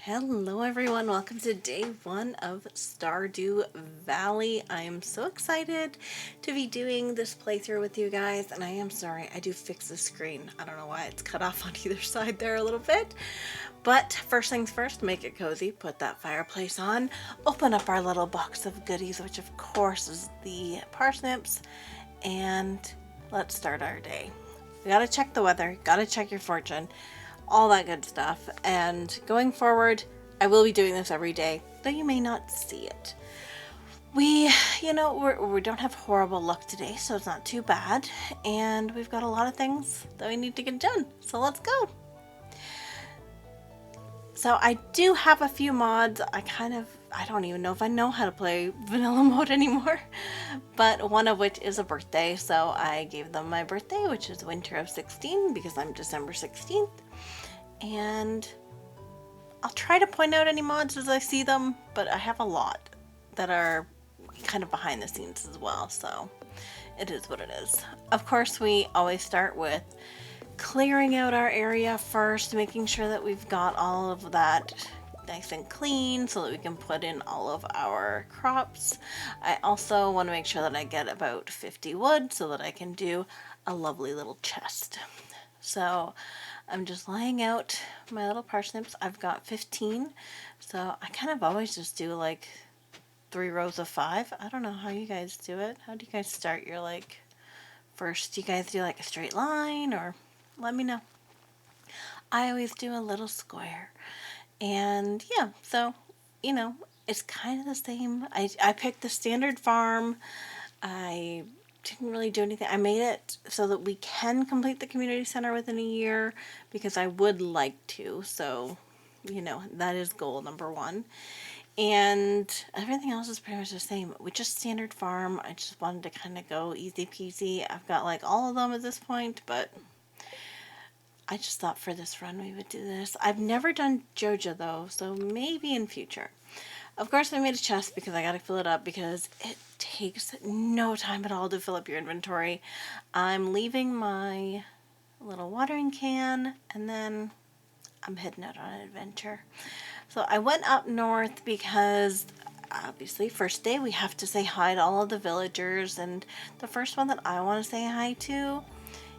Hello everyone, welcome to day one of Stardew Valley. I am so excited to be doing this playthrough with you guys, and I am sorry, I do fix the screen. I don't know why it's cut off on either side there a little bit. But first things first, make it cozy, put that fireplace on, open up our little box of goodies, which of course is the parsnips, and let's start our day. You gotta check the weather, gotta check your fortune, all that good stuff. And going forward, I will be doing this every day, though you may not see it. We don't have horrible luck today, so it's not too bad. And we've got a lot of things that we need to get done. So let's go. So I do have a few mods. I don't even know if I know how to play vanilla mode anymore, but one of which is a birthday. So I gave them my birthday, which is winter of 16, because I'm December 16th. And I'll try to point out any mods as I see them, but I have a lot that are kind of behind the scenes as well, so it is what it is. Of course, we always start with clearing out our area first, making sure that we've got all of that nice and clean so that we can put in all of our crops. I also want to make sure that I get about 50 wood so that I can do a lovely little chest. So I'm just laying out my little parsnips. I've got 15, so I kind of always just do like 3 rows of 5. I don't know how you guys do it. How do you guys start your first? Do you guys do like a straight line, or let me know? I always do a little square. And yeah, so it's kind of the same. I picked the standard farm. I didn't really do anything. I made it so that we can complete the community center within a year because I would like to. So, that is goal number 1. And everything else is pretty much the same. We just standard farm. I just wanted to kind of go easy peasy. I've got like all of them at this point, but I just thought for this run we would do this. I've never done Joja though, so maybe in future. Of course, I made a chest because I gotta fill it up because it takes no time at all to fill up your inventory. I'm leaving my little watering can and then I'm heading out on an adventure. So I went up north because obviously first day we have to say hi to all of the villagers, and the first one that I want to say hi to,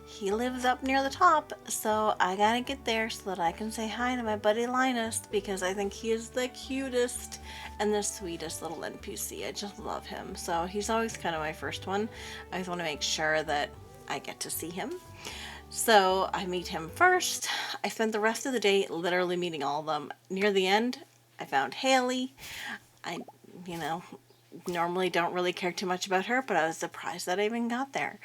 he lives up near the top, so I gotta get there so that I can say hi to my buddy Linus, because I think he is the cutest and the sweetest little NPC. I just love him. So he's always kind of my first one. I always want to make sure that I get to see him. So I meet him first. I spent the rest of the day literally meeting all of them. Near the end, I found Haley. I, normally don't really care too much about her, but I was surprised that I even got there.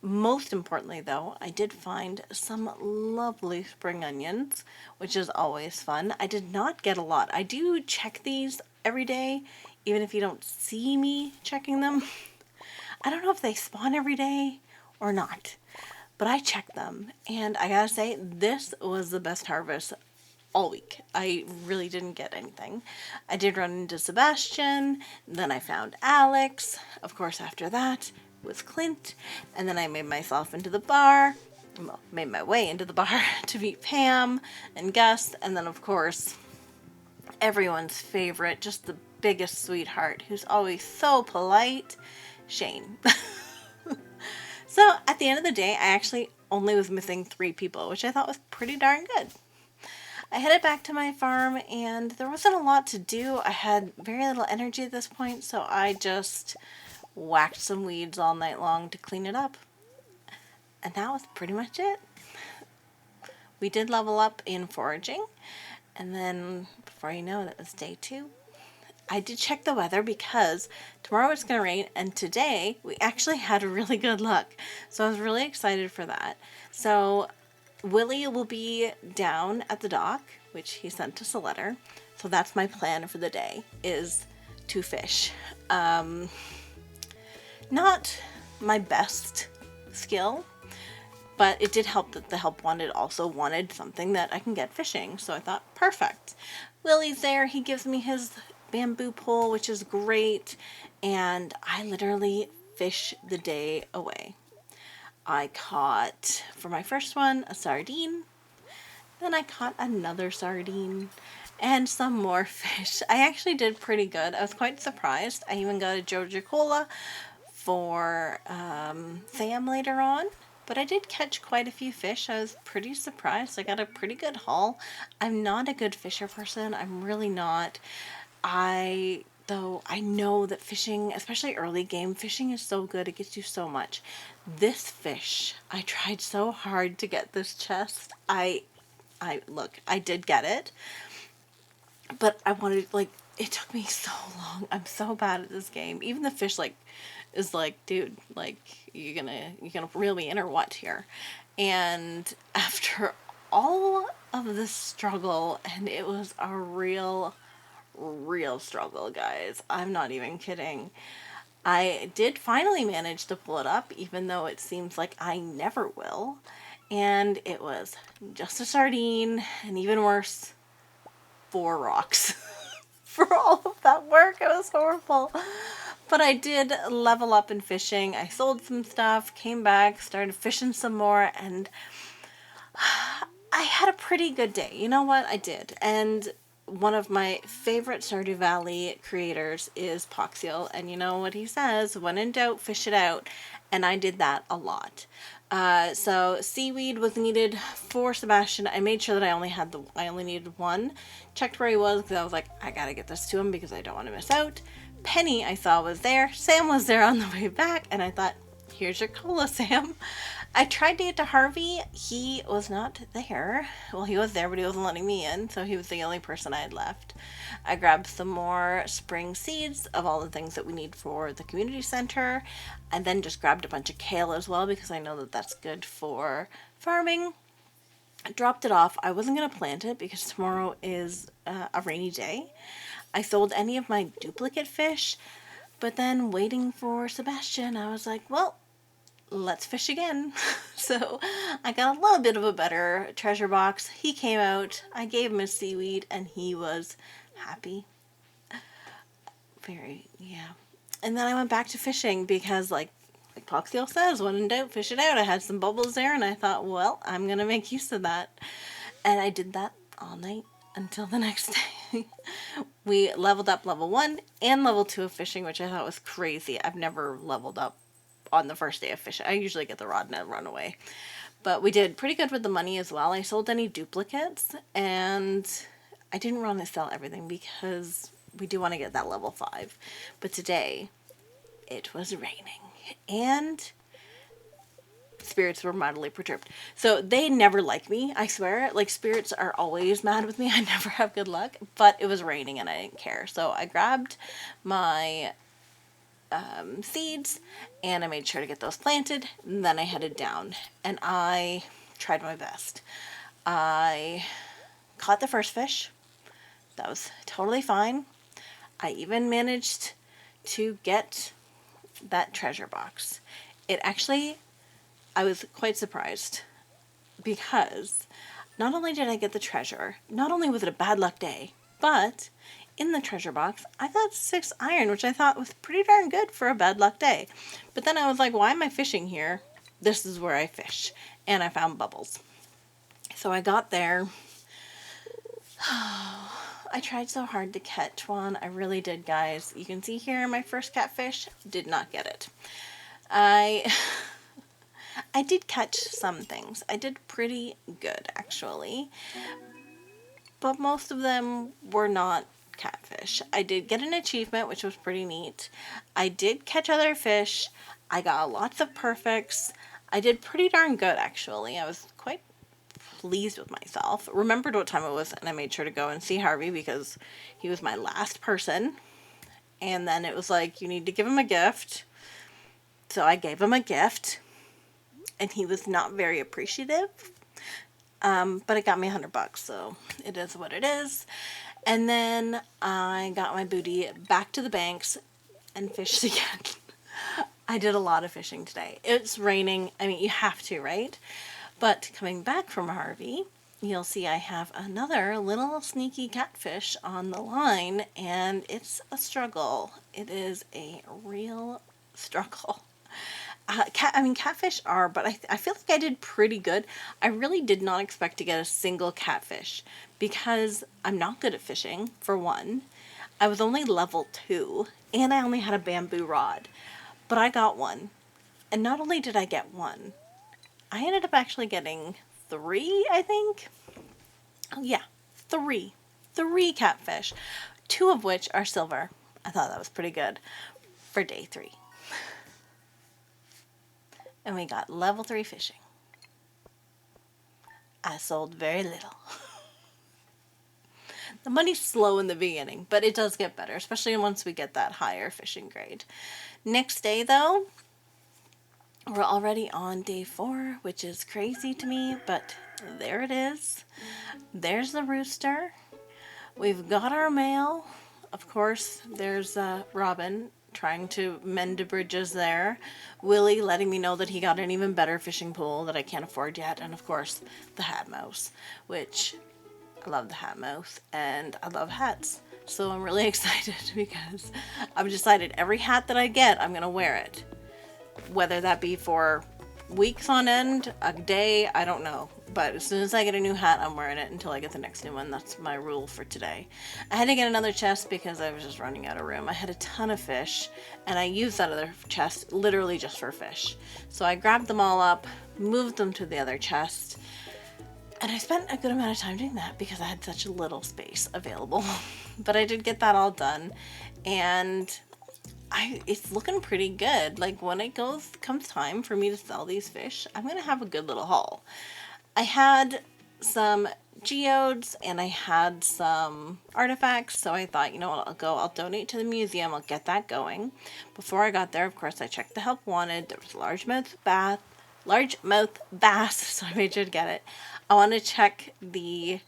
Most importantly, though, I did find some lovely spring onions, which is always fun. I did not get a lot. I do check these every day, even if you don't see me checking them. I don't know if they spawn every day or not, but I check them, and I gotta say, this was the best harvest all week. I really didn't get anything. I did run into Sebastian, then I found Alex. Of course, after that was Clint, and then I made myself into the bar, made my way into the bar to meet Pam and Gus, and then of course everyone's favorite, just the biggest sweetheart who's always so polite, Shane. So at the end of the day, I actually only was missing 3 people, which I thought was pretty darn good. I headed back to my farm, and there wasn't a lot to do. I had very little energy at this point, so I just whacked some weeds all night long to clean it up. And that was pretty much it. We did level up in foraging, and then before you know it, it was day 2. I did check the weather because tomorrow it's going to rain, and today we actually had really good luck. So I was really excited for that. So Willie will be down at the dock, which he sent us a letter. So that's my plan for the day, is to fish. Not my best skill, but it did help that the help wanted also wanted something that I can get fishing. So I thought, perfect. Willie's there. He gives me his bamboo pole, which is great. And I literally fish the day away. I caught, for my first one, a sardine. Then I caught another sardine. and some more fish. I actually did pretty good. I was quite surprised. I even got a Georgia Cola for Sam later on. But I did catch quite a few fish. I was pretty surprised. I got a pretty good haul. I'm not a good fisher person. I'm really not. Though I know that fishing, especially early game, fishing is so good. It gets you so much. This fish, I tried so hard to get this chest. Look, I did get it, but I wanted, like, it took me so long. I'm so bad at this game. Even the fish, like, is like, dude, like, you gonna reel me in or what here? And after all of this struggle, and it was a real struggle, guys. I'm not even kidding. I did finally manage to pull it up, even though it seems like I never will. And it was just a sardine, and even worse, 4 rocks. For all of that work, it was horrible. But I did level up in fishing. I sold some stuff, came back, started fishing some more, and I had a pretty good day. You know what? I did. And one of my favorite Stardew Valley creators is Poxiel, and you know what he says, when in doubt, fish it out, and I did that a lot. So seaweed was needed for Sebastian. I made sure that I only needed one. Checked where he was because I was like, I gotta get this to him because I don't want to miss out. Penny I saw was there. Sam was there on the way back, and I thought, here's your cola, Sam. I tried to get to Harvey. He was not there. Well, he was there, but he wasn't letting me in, so he was the only person I had left. I grabbed some more spring seeds of all the things that we need for the community center, and then just grabbed a bunch of kale as well because I know that that's good for farming. I dropped it off. I wasn't going to plant it because tomorrow is a rainy day. I sold any of my duplicate fish, but then waiting for Sebastian, I was like, well, let's fish again. So I got a little bit of a better treasure box. He came out, I gave him his seaweed, and he was happy. Yeah. And then I went back to fishing because, like Poxiel says, when in doubt, fish it out. I had some bubbles there, and I thought, well, I'm going to make use of that. And I did that all night until the next day. We leveled up level 1 and level 2 of fishing, which I thought was crazy. I've never leveled up on the first day of fishing. I usually get the rod and I run away. But we did pretty good with the money as well. I sold any duplicates, and I didn't want to sell everything because we do want to get that level 5. But today, it was raining, and spirits were mildly perturbed. So they never like me, I swear. Like, spirits are always mad with me. I never have good luck. But it was raining and I didn't care. So I grabbed my seeds and I made sure to get those planted. And then I headed down and I tried my best. I caught the first fish. That was totally fine. I even managed to get that treasure box. It actually, I was quite surprised because not only did I get the treasure, not only was it a bad luck day, but in the treasure box, I got 6 iron, which I thought was pretty darn good for a bad luck day. But then I was like, why am I fishing here? This is where I fish. And I found bubbles. So I got there. I tried so hard to catch one. I really did, guys. You can see here my first catfish. Did not get it. I did catch some things. I did pretty good, actually. But most of them were not catfish. I did get an achievement, which was pretty neat. I did catch other fish. I got lots of perfects. I did pretty darn good, actually. I was quite pleased with myself. Remembered what time it was, and I made sure to go and see Harvey because he was my last person. And then it was like, you need to give him a gift. So I gave him a gift, and he was not very appreciative. But it got me $100, so it is what it is. And then I got my booty back to the banks and fished again. I did a lot of fishing today. It's raining. I mean, you have to, right? But coming back from Harvey, you'll see I have another little sneaky catfish on the line, and it's a struggle. It is a real struggle. Catfish are, but I feel like I did pretty good. I really did not expect to get a single catfish because I'm not good at fishing, for one. I was only level 2, and I only had a bamboo rod. But I got one. And not only did I get one, I ended up actually getting 3, I think. Oh, yeah, 3. 3 catfish, 2 of which are silver. I thought that was pretty good for day 3. And we got level 3 fishing. I sold very little. The money's slow in the beginning, but it does get better, especially once we get that higher fishing grade. Next day, though, we're already on day 4, which is crazy to me, but there it is. There's the rooster. We've got our mail. Of course, there's Robin trying to mend the bridges there. Willie letting me know that he got an even better fishing pole that I can't afford yet. And of course, the hat mouse, which I love the hat mouse and I love hats. So I'm really excited because I've decided every hat that I get, I'm going to wear it. Whether that be for weeks on end, a day, I don't know. But as soon as I get a new hat, I'm wearing it until I get the next new one. That's my rule for today. I had to get another chest because I was just running out of room. I had a ton of fish, and I used that other chest literally just for fish. So I grabbed them all up, moved them to the other chest, and I spent a good amount of time doing that because I had such a little space available. But I did get that all done, and it's looking pretty good. Like when it comes time for me to sell these fish, I'm gonna have a good little haul. I had some geodes and I had some artifacts, so I thought, you know what, I'll donate to the museum, I'll get that going. Before I got there, of course, I checked the help wanted. There was a largemouth bass, so I made sure to get it. I wanted to check the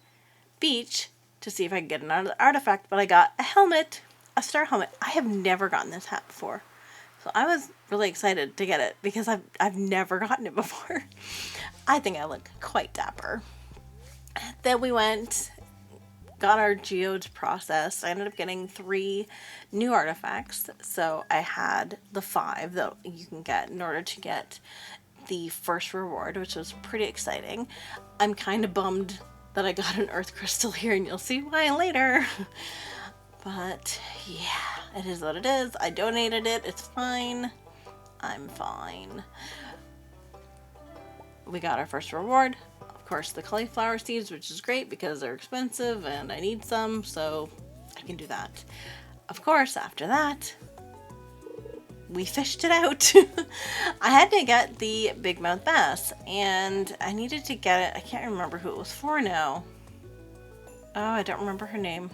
beach to see if I could get another artifact, but I got a helmet, a star helmet. I have never gotten this hat before. So I was really excited to get it because I've never gotten it before. I think I look quite dapper. Then we went, got our geodes processed. I ended up getting 3 new artifacts. So I had the 5 that you can get in order to get the first reward, which was pretty exciting. I'm kind of bummed that I got an earth crystal here, and you'll see why later. But yeah, it is what it is. I donated it. It's fine. I'm fine. We got our first reward. Of course, the cauliflower seeds, which is great because they're expensive and I need some, so I can do that. Of course, after that, we fished it out. I had to get the big mouth bass, and I needed to get it. I can't remember who it was for now. Oh, I don't remember her name.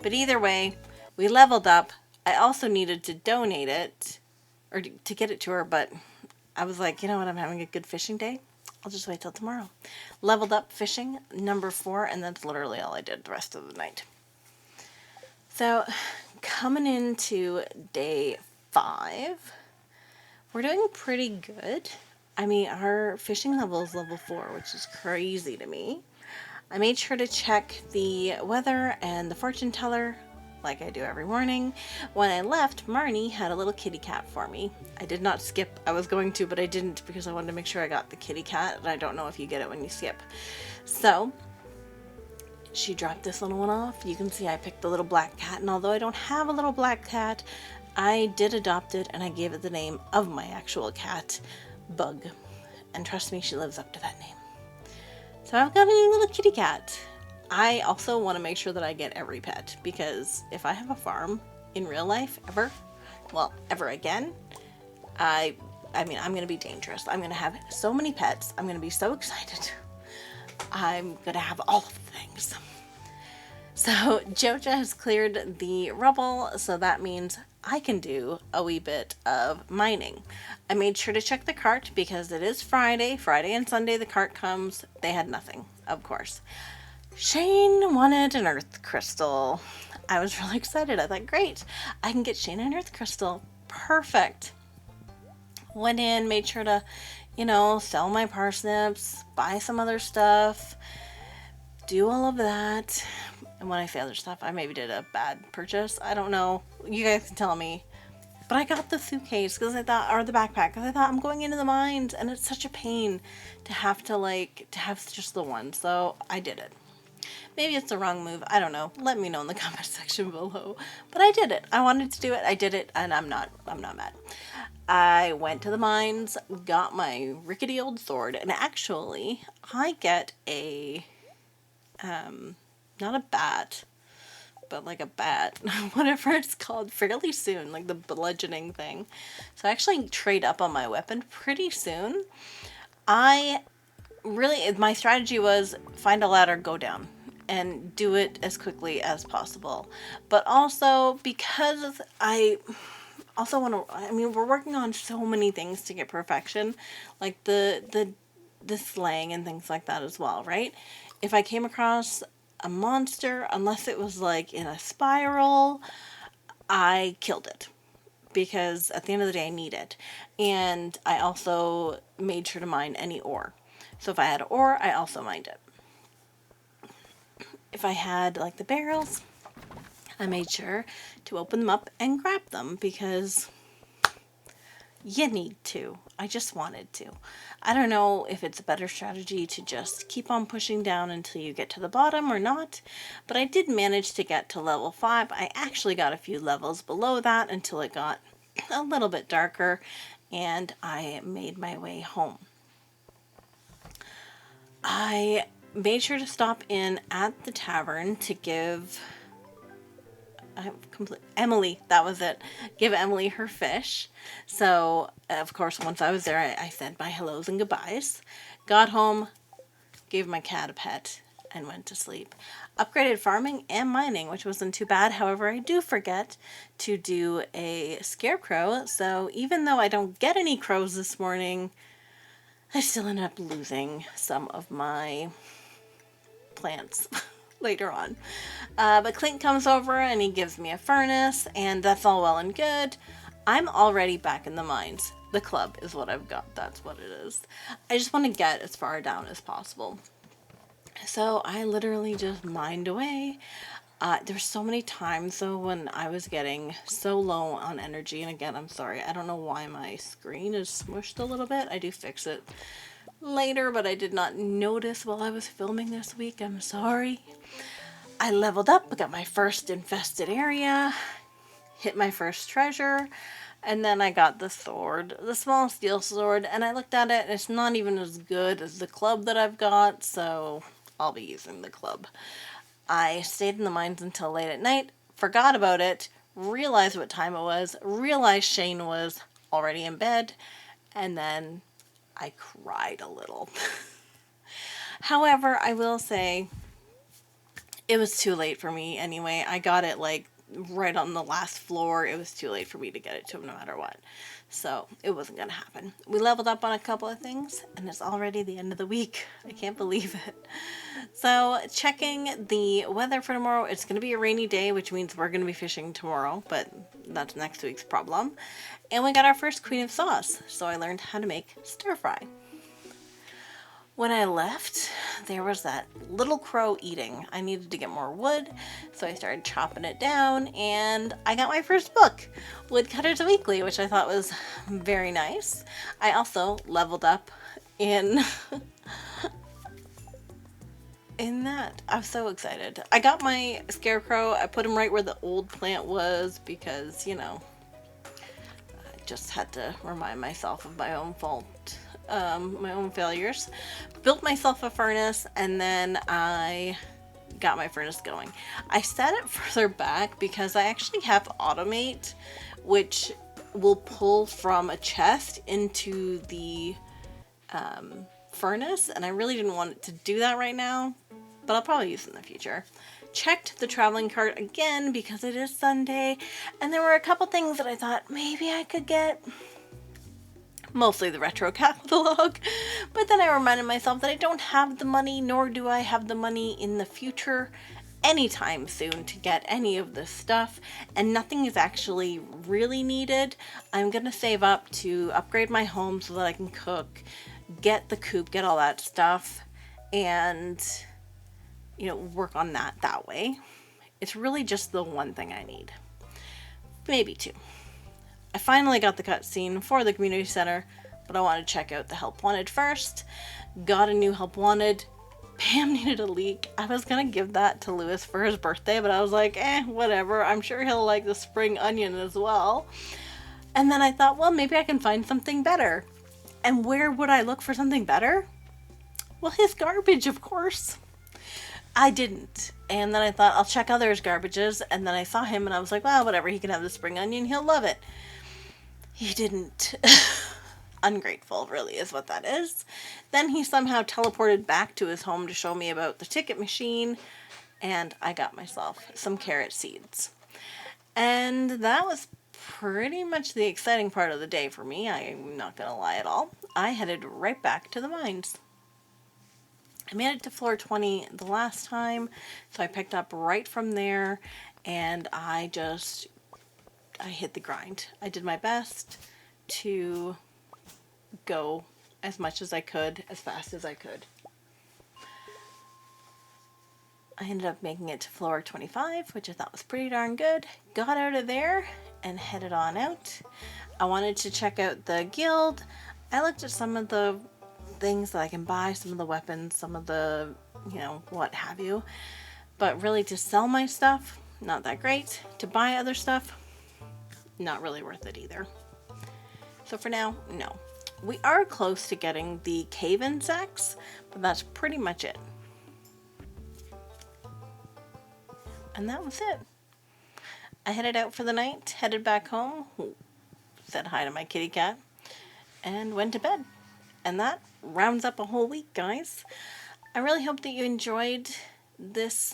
But either way, we leveled up. I also needed to donate it, or to get it to her, but I was like, you know what, I'm having a good fishing day. I'll just wait till tomorrow. Leveled up fishing, number 4, and that's literally all I did the rest of the night. So, coming into day 5, we're doing pretty good. I mean, our fishing level is level 4, which is crazy to me. I made sure to check the weather and the fortune teller like I do every morning. When I left, Marnie had a little kitty cat for me. I did not skip. I was going to, but I didn't because I wanted to make sure I got the kitty cat, and I don't know if you get it when you skip. So she dropped this little one off. You can see I picked the little black cat, and although I don't have a little black cat, I did adopt it, and I gave it the name of my actual cat, Bug. And trust me, she lives up to that name. So I've got a new little kitty cat. I also want to make sure that I get every pet, because if I have a farm in real life ever again, I mean, I'm going to be dangerous. I'm going to have so many pets. I'm going to be so excited. I'm going to have all of the things. So Joja has cleared the rubble, so that means I can do a wee bit of mining. I made sure to check the cart because it is Friday. Friday and Sunday the cart comes. They had nothing, of course. Shane wanted an earth crystal. I was really excited. I thought, great, I can get Shane an earth crystal. Perfect. Went in, made sure to, sell my parsnips, buy some other stuff, do all of that. And when I say other stuff, I maybe did a bad purchase. I don't know. You guys can tell me. But I got the suitcase because I thought, or the backpack, because I thought I'm going into the mines and it's such a pain to have to to have just the one. So I did it. Maybe it's the wrong move. I don't know. Let me know in the comment section below. But I did it. I wanted to do it. I did it, and I'm not mad. I went to the mines, got my rickety old sword, and actually I get a not a bat, but like a bat, whatever it's called, fairly soon, like the bludgeoning thing. So I actually trade up on my weapon pretty soon. My strategy was find a ladder, go down, and do it as quickly as possible. But also because I also want to, I mean, we're working on so many things to get perfection, like the slang and things like that as well, right? If I came across a monster, unless it was like in a spiral, I killed it because at the end of the day I need it. And I also made sure to mine any ore. So if I had ore, I also mined it. If I had like the barrels, I made sure to open them up and grab them because you need to. I just wanted to. I don't know if it's a better strategy to just keep on pushing down until you get to the bottom or not, but I did manage to get to level 5. I actually got a few levels below that until it got a little bit darker and I made my way home. I made sure to stop in at the tavern to give Emily, that was it. Give Emily her fish. So, of course, once I was there, I said my hellos and goodbyes. Got home, gave my cat a pet, and went to sleep. Upgraded farming and mining, which wasn't too bad. However, I do forget to do a scarecrow. So, even though I don't get any crows this morning, I still end up losing some of my plants later on. But Clint comes over and he gives me a furnace, and that's all well and good. I'm already back in the mines. The club is what I've got. That's what it is. I just want to get as far down as possible. So I literally just mined away. There's so many times though when I was getting so low on energy, and again, I'm sorry, I don't know why my screen is smushed a little bit. I do fix it later, but I did not notice while I was filming this week. I'm sorry. I leveled up, I got my first infested area, hit my first treasure, and then I got the sword, the small steel sword, and I looked at it and it's not even as good as the club that I've got, so I'll be using the club. I stayed in the mines until late at night, forgot about it, realized what time it was, realized Shane was already in bed, and then I cried a little. However, I will say it was too late for me anyway. I got it like right on the last floor. It was too late for me to get it to him no matter what. So it wasn't going to happen. We leveled up on a couple of things and it's already the end of the week. I can't believe it. So checking the weather for tomorrow, it's going to be a rainy day, which means we're going to be fishing tomorrow, but that's next week's problem. And we got our first queen of sauce. So I learned how to make stir fry. When I left, there was that little crow eating. I needed to get more wood, so I started chopping it down, and I got my first book, Woodcutters Weekly, which I thought was very nice. I also leveled up in that. I'm so excited. I got my scarecrow. I put him right where the old plant was because, you know, I just had to remind myself of my own fault. My own failures. Built myself a furnace, and then I got my furnace going. I set it further back because I actually have automate, which will pull from a chest into the furnace, and I really didn't want it to do that right now, but I'll probably use it in the future. Checked the traveling cart again because it is Sunday, and there were a couple things that I thought maybe I could get. Mostly the retro catalog, but then I reminded myself that I don't have the money, nor do I have the money in the future anytime soon to get any of this stuff, and nothing is actually really needed. I'm gonna save up to upgrade my home so that I can cook, get the coop, get all that stuff, and, you know, work on that way. It's really just the one thing I need. Maybe two. I finally got the cutscene for the community center, but I wanted to check out the help wanted first. Got a new help wanted. Pam needed a leek. I was gonna give that to Lewis for his birthday, but I was like, whatever. I'm sure he'll like the spring onion as well. And then I thought, well, maybe I can find something better. And where would I look for something better? Well, his garbage, of course. I didn't. And then I thought, I'll check others' garbages. And then I saw him and I was like, well, whatever. He can have the spring onion. He'll love it. He didn't. Ungrateful, really, is what that is. Then he somehow teleported back to his home to show me about the ticket machine. And I got myself some carrot seeds. And that was pretty much the exciting part of the day for me. I'm not going to lie at all. I headed right back to the mines. I made it to floor 20 the last time, so I picked up right from there, and I hit the grind. I did my best to go as much as I could, as fast as I could. I ended up making it to floor 25, which I thought was pretty darn good. Got out of there and headed on out. I wanted to check out the guild. I looked at some of the things that I can buy, some of the weapons, some of the, what have you. But really to sell my stuff, not that great. To buy other stuff, not really worth it either. So for now, no. We are close to getting the cave insects, but that's pretty much it. And that was it. I headed out for the night, headed back home, said hi to my kitty cat, and went to bed. And that rounds up a whole week, guys. I really hope that you enjoyed this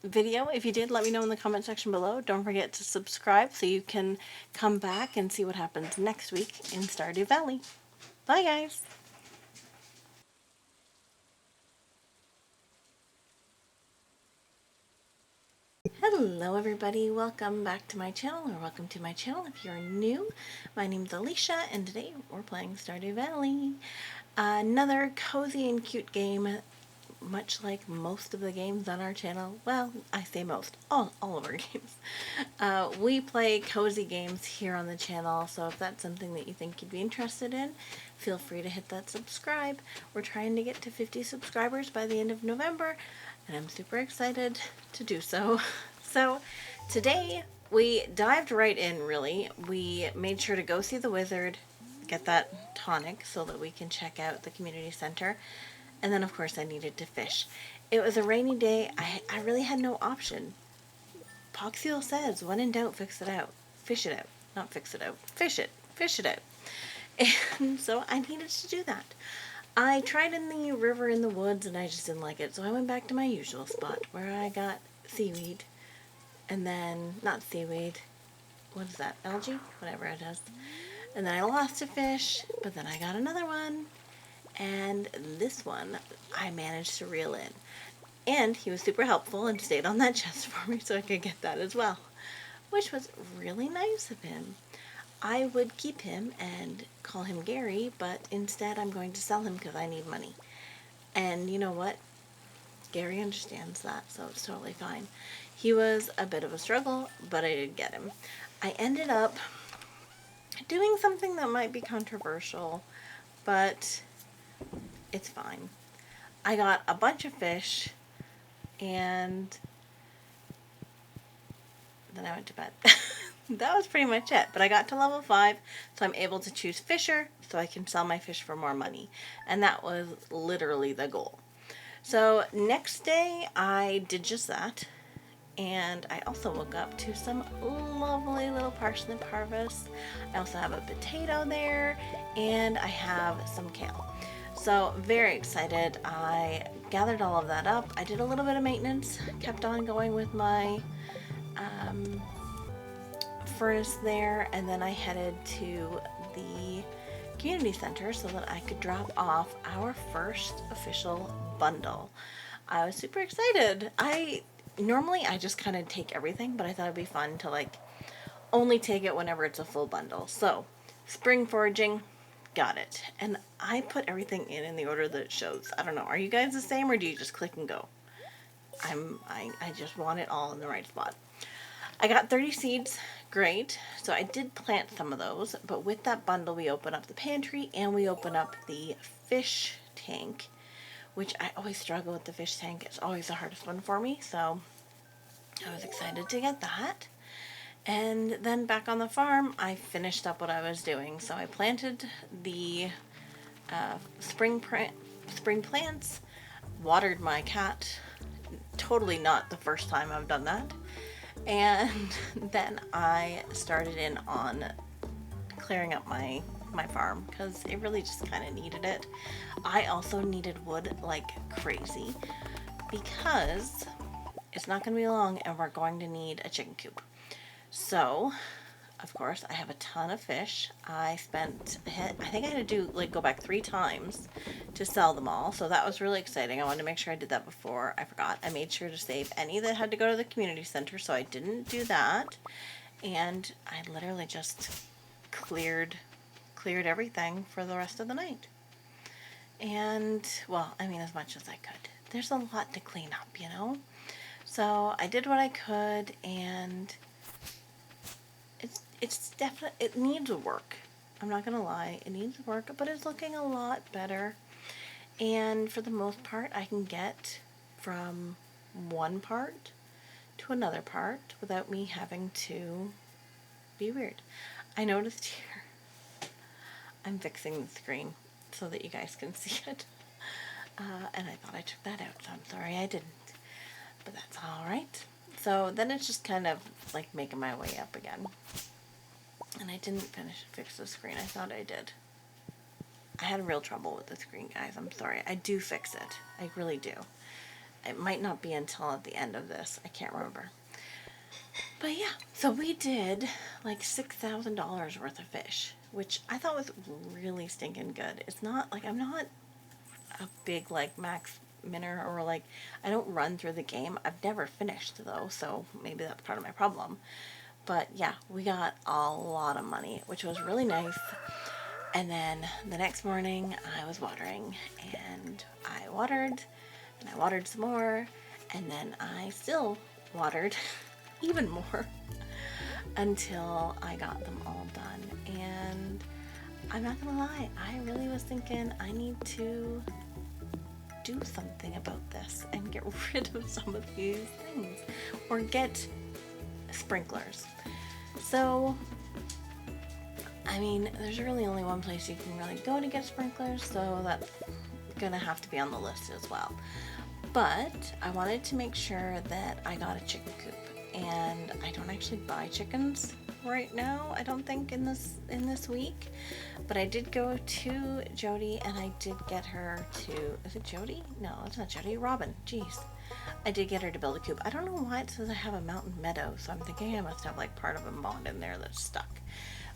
video. If you did, let me know in the comment section below. Don't forget to subscribe so you can come back and see what happens next week in Stardew Valley. Bye, guys. Hello everybody, welcome back to my channel, or welcome to my channel if you're new. My name's Alicia, and today we're playing Stardew Valley. Another cozy and cute game, much like most of the games on our channel. Well, I say most, all of our games. We play cozy games here on the channel, so if that's something that you think you'd be interested in, feel free to hit that subscribe. We're trying to get to 50 subscribers by the end of November, and I'm super excited to do so. So today we dived right in, really. We made sure to go see the wizard, get that tonic so that we can check out the community center, and then of course I needed to fish. It was a rainy day. I really had no option. Poxiel says, when in doubt, fix it out. Fish it out. Not fix it out. Fish it. Fish it out. And so I needed to do that. I tried in the river in the woods and I just didn't like it, so I went back to my usual spot where I got seaweed. And then, not seaweed, what is that, algae? Whatever it is. And then I lost a fish, but then I got another one. And this one I managed to reel in. And he was super helpful and stayed on that chest for me so I could get that as well, which was really nice of him. I would keep him and call him Gary, but instead I'm going to sell him because I need money. And you know what? Gary understands that, so it's totally fine. He was a bit of a struggle, but I did get him. I ended up doing something that might be controversial, but it's fine. I got a bunch of fish, and then I went to bed. That was pretty much it. But I got to level 5, so I'm able to choose Fisher, so I can sell my fish for more money. And that was literally the goal. So next day, I did just that. And I also woke up to some lovely little parsnip harvest. I also have a potato there, and I have some kale. So very excited. I gathered all of that up. I did a little bit of maintenance, kept on going with my furnace there, and then I headed to the community center so that I could drop off our first official bundle. I was super excited. Normally I just kind of take everything, but I thought it'd be fun to like only take it whenever it's a full bundle. So spring foraging, got it. And I put everything in the order that it shows. I don't know, are you guys the same, or do you just click and go? I just want it all in the right spot. I got 30 seeds, great. So I did plant some of those, but with that bundle we open up the pantry and we open up the fish tank, which I always struggle with the fish tank. It's always the hardest one for me, so I was excited to get that. And then back on the farm, I finished up what I was doing. So I planted the uh, spring spring plants, watered my cat. Totally not the first time I've done that. And then I started in on clearing up my farm because it really just kind of needed it. I also needed wood like crazy because it's not going to be long and we're going to need a chicken coop. So, of course, I have a ton of fish. I think I had to do like go back 3 times to sell them all. So that was really exciting. I wanted to make sure I did that before I forgot. I made sure to save any that had to go to the community center, so I didn't do that. And I literally just cleared everything for the rest of the night. And, well, I mean, as much as I could. There's a lot to clean up, you know? So I did what I could, and it's definitely, it needs work. I'm not gonna lie, it needs work, but it's looking a lot better. And for the most part, I can get from one part to another part without me having to be weird. I noticed here, I'm fixing the screen so that you guys can see it. And I thought I took that out, so I'm sorry I didn't. But that's alright. So then it's just kind of like making my way up again. And I didn't fix the screen. I thought I did. I had real trouble with the screen, guys. I'm sorry. I do fix it. I really do. It might not be until at the end of this. I can't remember. But yeah, so we did like $6,000 worth of fish, which I thought was really stinking good. It's not like I'm not a big like max minner or like I don't run through the game. I've never finished though, so maybe that's part of my problem. But yeah, we got a lot of money, which was really nice. And then the next morning I was watering, and I watered and I watered some more, and then I still watered even more until I got them all done. And I'm not gonna lie, I really was thinking I need to do something about this and get rid of some of these things or get sprinklers. So I mean, there's really only one place you can really go to get sprinklers, so that's gonna have to be on the list as well. But I wanted to make sure that I got a chicken coop, and I don't actually buy chickens right now, I don't think in this week. But I did go to Jody and I did get her to, is it Jody? No, it's not Jody, Robin. Jeez. I did get her to build a coop. I don't know why it says I have a mountain meadow, so I'm thinking I must have like part of a mod in there that's stuck.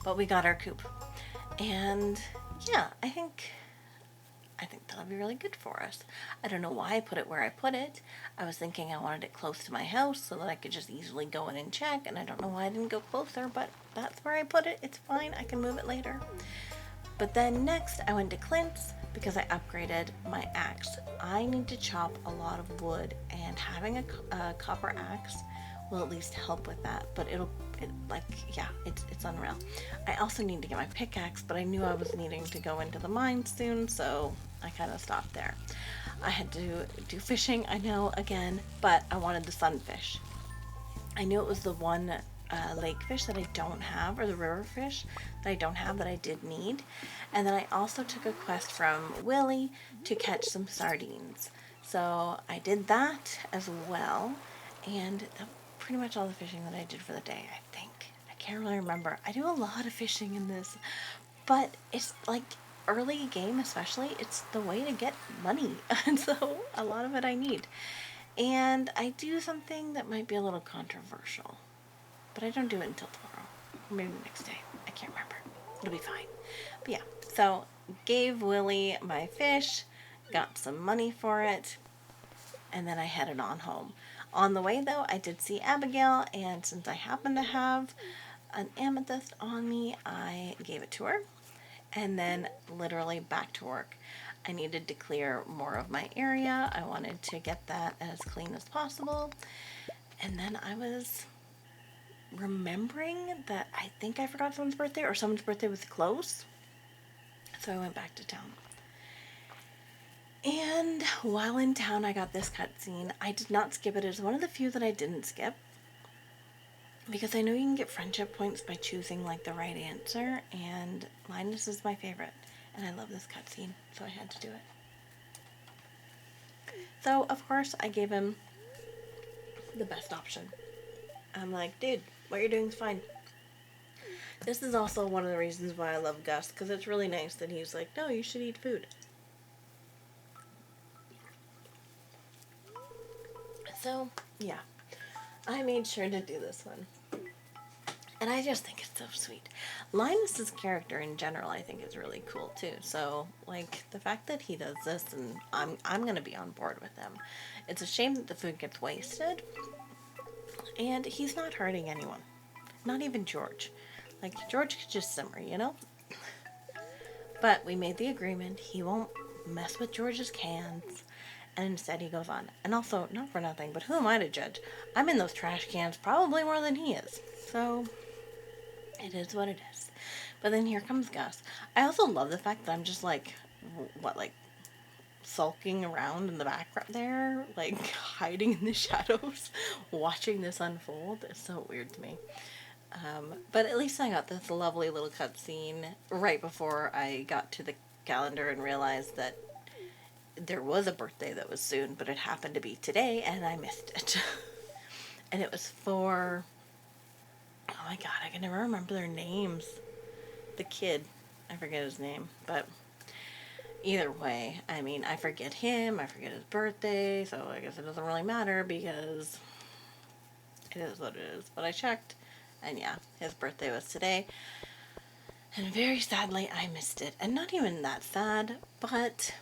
But we got our coop. And yeah, I think that'll be really good for us. I don't know why I put it where I put it. I was thinking I wanted it close to my house so that I could just easily go in and check, and I don't know why I didn't go closer, but that's where I put it. It's fine. I can move it later. But then next I went to Clint's because I upgraded my axe. I need to chop a lot of wood, and having a copper axe will at least help with that, but it's unreal. I also need to get my pickaxe, but I knew I was needing to go into the mine soon, so I kind of stopped there. I had to do fishing, I know, again, but I wanted the sunfish. I knew it was the one lake fish that I don't have, or the river fish that I don't have that I did need. And then I also took a quest from Willie to catch some sardines. So I did that as well, and that's pretty much all the fishing that I did for the day, I think. I can't really remember. I do a lot of fishing in this, but it's like early game especially, it's the way to get money. And so a lot of it I need. And I do something that might be a little controversial, but I don't do it until tomorrow. Or maybe the next day. I can't remember. It'll be fine. But yeah, so gave Willie my fish, got some money for it, and then I headed on home. On the way though, I did see Abigail, and since I happen to have an amethyst on me, I gave it to her. And then literally back to work. I needed to clear more of my area. I wanted to get that as clean as possible. And then I was remembering that I think I forgot someone's birthday or someone's birthday was close. So I went back to town. And while in town, I got this cutscene. I did not skip it. It's one of the few that I didn't skip. Because I know you can get friendship points by choosing like the right answer. And Linus is my favorite. And I love this cutscene. So I had to do it. So, of course, I gave him the best option. I'm like, dude, what you're doing is fine. This is also one of the reasons why I love Gus, because it's really nice that he's like, no, you should eat food. So, yeah, I made sure to do this one. And I just think it's so sweet. Linus's character in general, I think, is really cool too. So, like, the fact that he does this, and I'm gonna be on board with him. It's a shame that the food gets wasted, and he's not hurting anyone. Not even George. Like, George could just simmer, you know? But we made the agreement. He won't mess with George's cans. And instead he goes on. And also, not for nothing, but who am I to judge? I'm in those trash cans probably more than he is. So, it is what it is. But then here comes Gus. I also love the fact that I'm just like, sulking around in the background there, like hiding in the shadows, watching this unfold. It's so weird to me. But at least I got this lovely little cutscene right before I got to the calendar and realized that there was a birthday that was soon, but it happened to be today, and I missed it. And it was for, oh my god, I can never remember their names. The kid, I forget his name, but either way, I mean, I forget him, I forget his birthday, so I guess it doesn't really matter because it is what it is. But I checked, and yeah, his birthday was today. And very sadly, I missed it. And not even that sad, but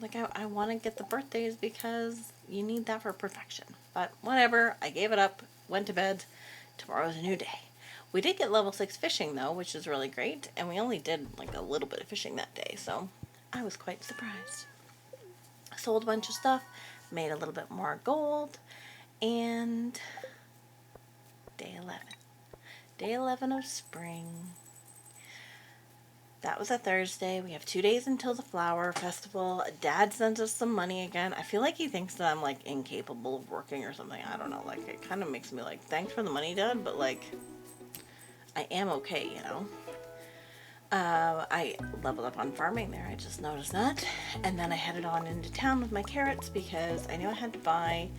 like, I want to get the birthdays because you need that for perfection. But whatever, I gave it up, went to bed. Tomorrow's a new day. We did get level 6 fishing though, which is really great. And we only did like a little bit of fishing that day, so I was quite surprised. Sold a bunch of stuff, made a little bit more gold, and day 11. Day 11 of spring. That was a Thursday. We have 2 days until the flower festival. Dad sends us some money again. I feel like he thinks that I'm like incapable of working or something. I don't know. Like, it kind of makes me like, thanks for the money, Dad, but like, I am okay, you know? I leveled up on farming there. I just noticed that. And then I headed on into town with my carrots because I knew I had to buy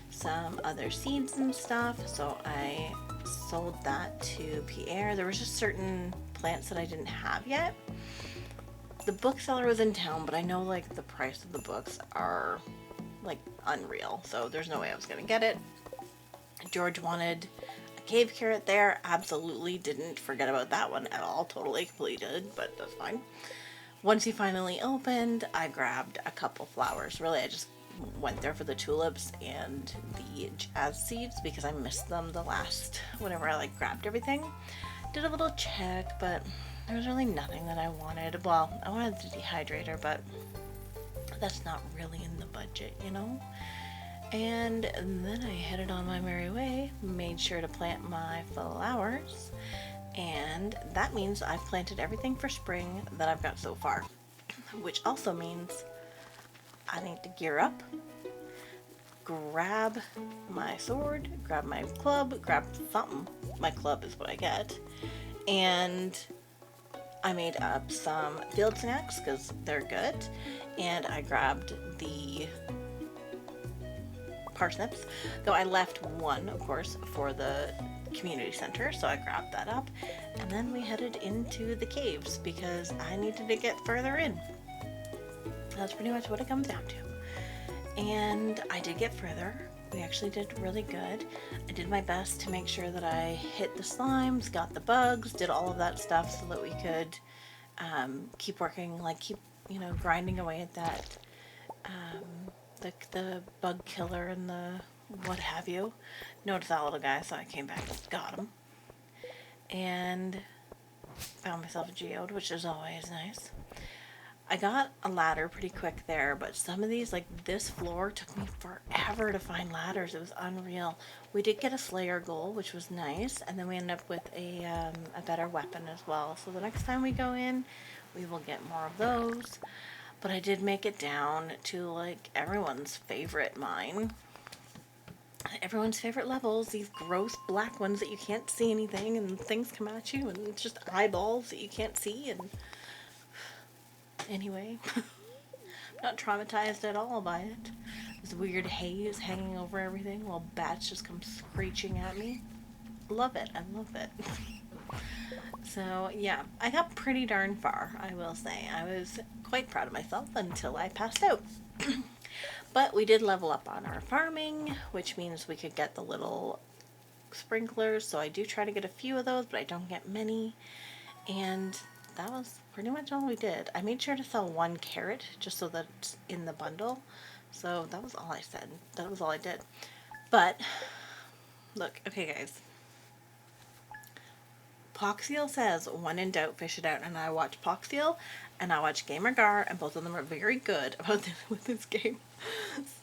some other seeds and stuff. So I sold that to Pierre. There was just certain plants that I didn't have yet. The bookseller was in town, but I know like the price of the books are like unreal, so there's no way I was gonna get it. George wanted a cave carrot there. Absolutely didn't forget about that one at all. Totally completed, but that's fine. Once he finally opened, I grabbed a couple flowers. Really, I just went there for the tulips and the jazz seeds because I missed them the last whenever I like grabbed everything. Did a little check, but there was really nothing that I wanted. Well, I wanted the dehydrator, but that's not really in the budget, you know? And then I headed on my merry way, made sure to plant my flowers, and that means I've planted everything for spring that I've got so far, which also means I need to gear up, grab my sword, grab my club, grab something. My club is what I get. And I made up some field snacks because they're good. And I grabbed the parsnips, though I left one, of course, for the community center, so I grabbed that up. And then we headed into the caves because I needed to get further in. That's pretty much what it comes down to. And I did get further. We actually did really good. I did my best to make sure that I hit the slimes, got the bugs, did all of that stuff so that we could keep working, like keep, you know, grinding away at that, the bug killer and the what have you. Noticed that little guy, so I came back and got him. And found myself a geode, which is always nice. I got a ladder pretty quick there, but some of these, like this floor, took me forever to find ladders. It was unreal. We did get a Slayer goal, which was nice, and then we ended up with a better weapon as well. So the next time we go in, we will get more of those. But I did make it down to like everyone's favorite mine. Everyone's favorite levels, these gross black ones that you can't see anything and things come at you and it's just eyeballs that you can't see and anyway, not traumatized at all by it. This weird haze hanging over everything while bats just come screeching at me. Love it, I love it. So yeah, I got pretty darn far, I will say. I was quite proud of myself until I passed out. But we did level up on our farming, which means we could get the little sprinklers. So I do try to get a few of those, but I don't get many. And that was pretty much all we did. I made sure to sell 1 carrot just so that it's in the bundle. So that was all I said. That was all I did. But look, okay guys. Poxiel says, when in doubt, fish it out. And I watch Poxiel and I watch GamerGar, and both of them are very good about this, with this game.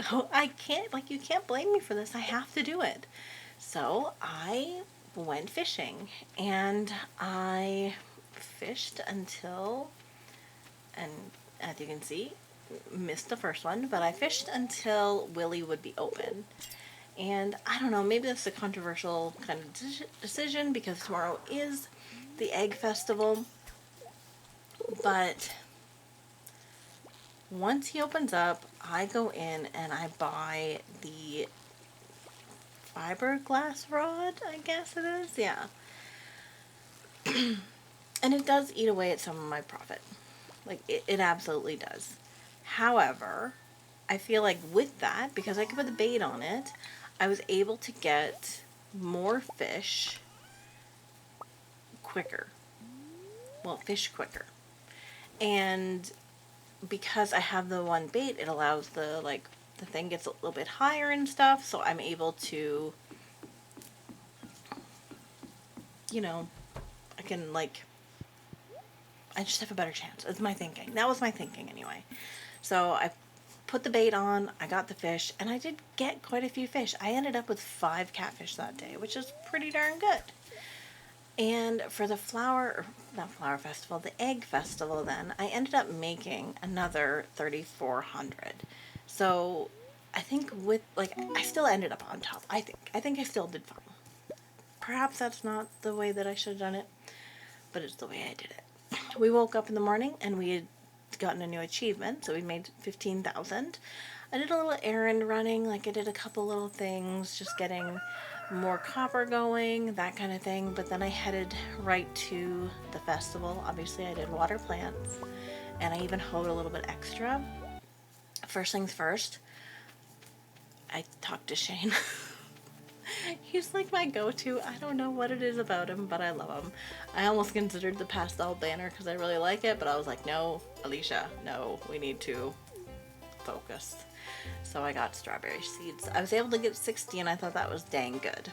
So I can't, like, you can't blame me for this. I have to do it. So I went fishing and I fished until, and as you can see, missed the first one, but I fished until Willy would be open. And I don't know, maybe that's a controversial kind of decision because tomorrow is the Egg Festival. But once he opens up, I go in and I buy the fiberglass rod, I guess it is. Yeah. And it does eat away at some of my profit. Like, it absolutely does. However, I feel like with that, because I could put the bait on it, I was able to get more fish quicker. Well, fish quicker. And because I have the one bait, it allows the thing gets a little bit higher and stuff, so I'm able to, you know, I can I just have a better chance. It's my thinking. That was my thinking anyway. So I put the bait on, I got the fish, and I did get quite a few fish. I ended up with 5 catfish that day, which is pretty darn good. And for the the Egg Festival then, I ended up making another 3,400. So I think with, I still ended up on top. I think I still did fine. Perhaps that's not the way that I should have done it, but it's the way I did it. We woke up in the morning and we had gotten a new achievement, so we made 15,000. I did a little errand running, I did a couple little things, just getting more copper going, that kind of thing, but then I headed right to the festival. Obviously I did water plants, and I even hoed a little bit extra. First things first, I talked to Shane. He's like my go-to. I don't know what it is about him, but I love him. I almost considered the pastel banner because I really like it, but I was like, no, Alicia, no, we need to focus. So I got strawberry seeds. I was able to get 60 and I thought that was dang good.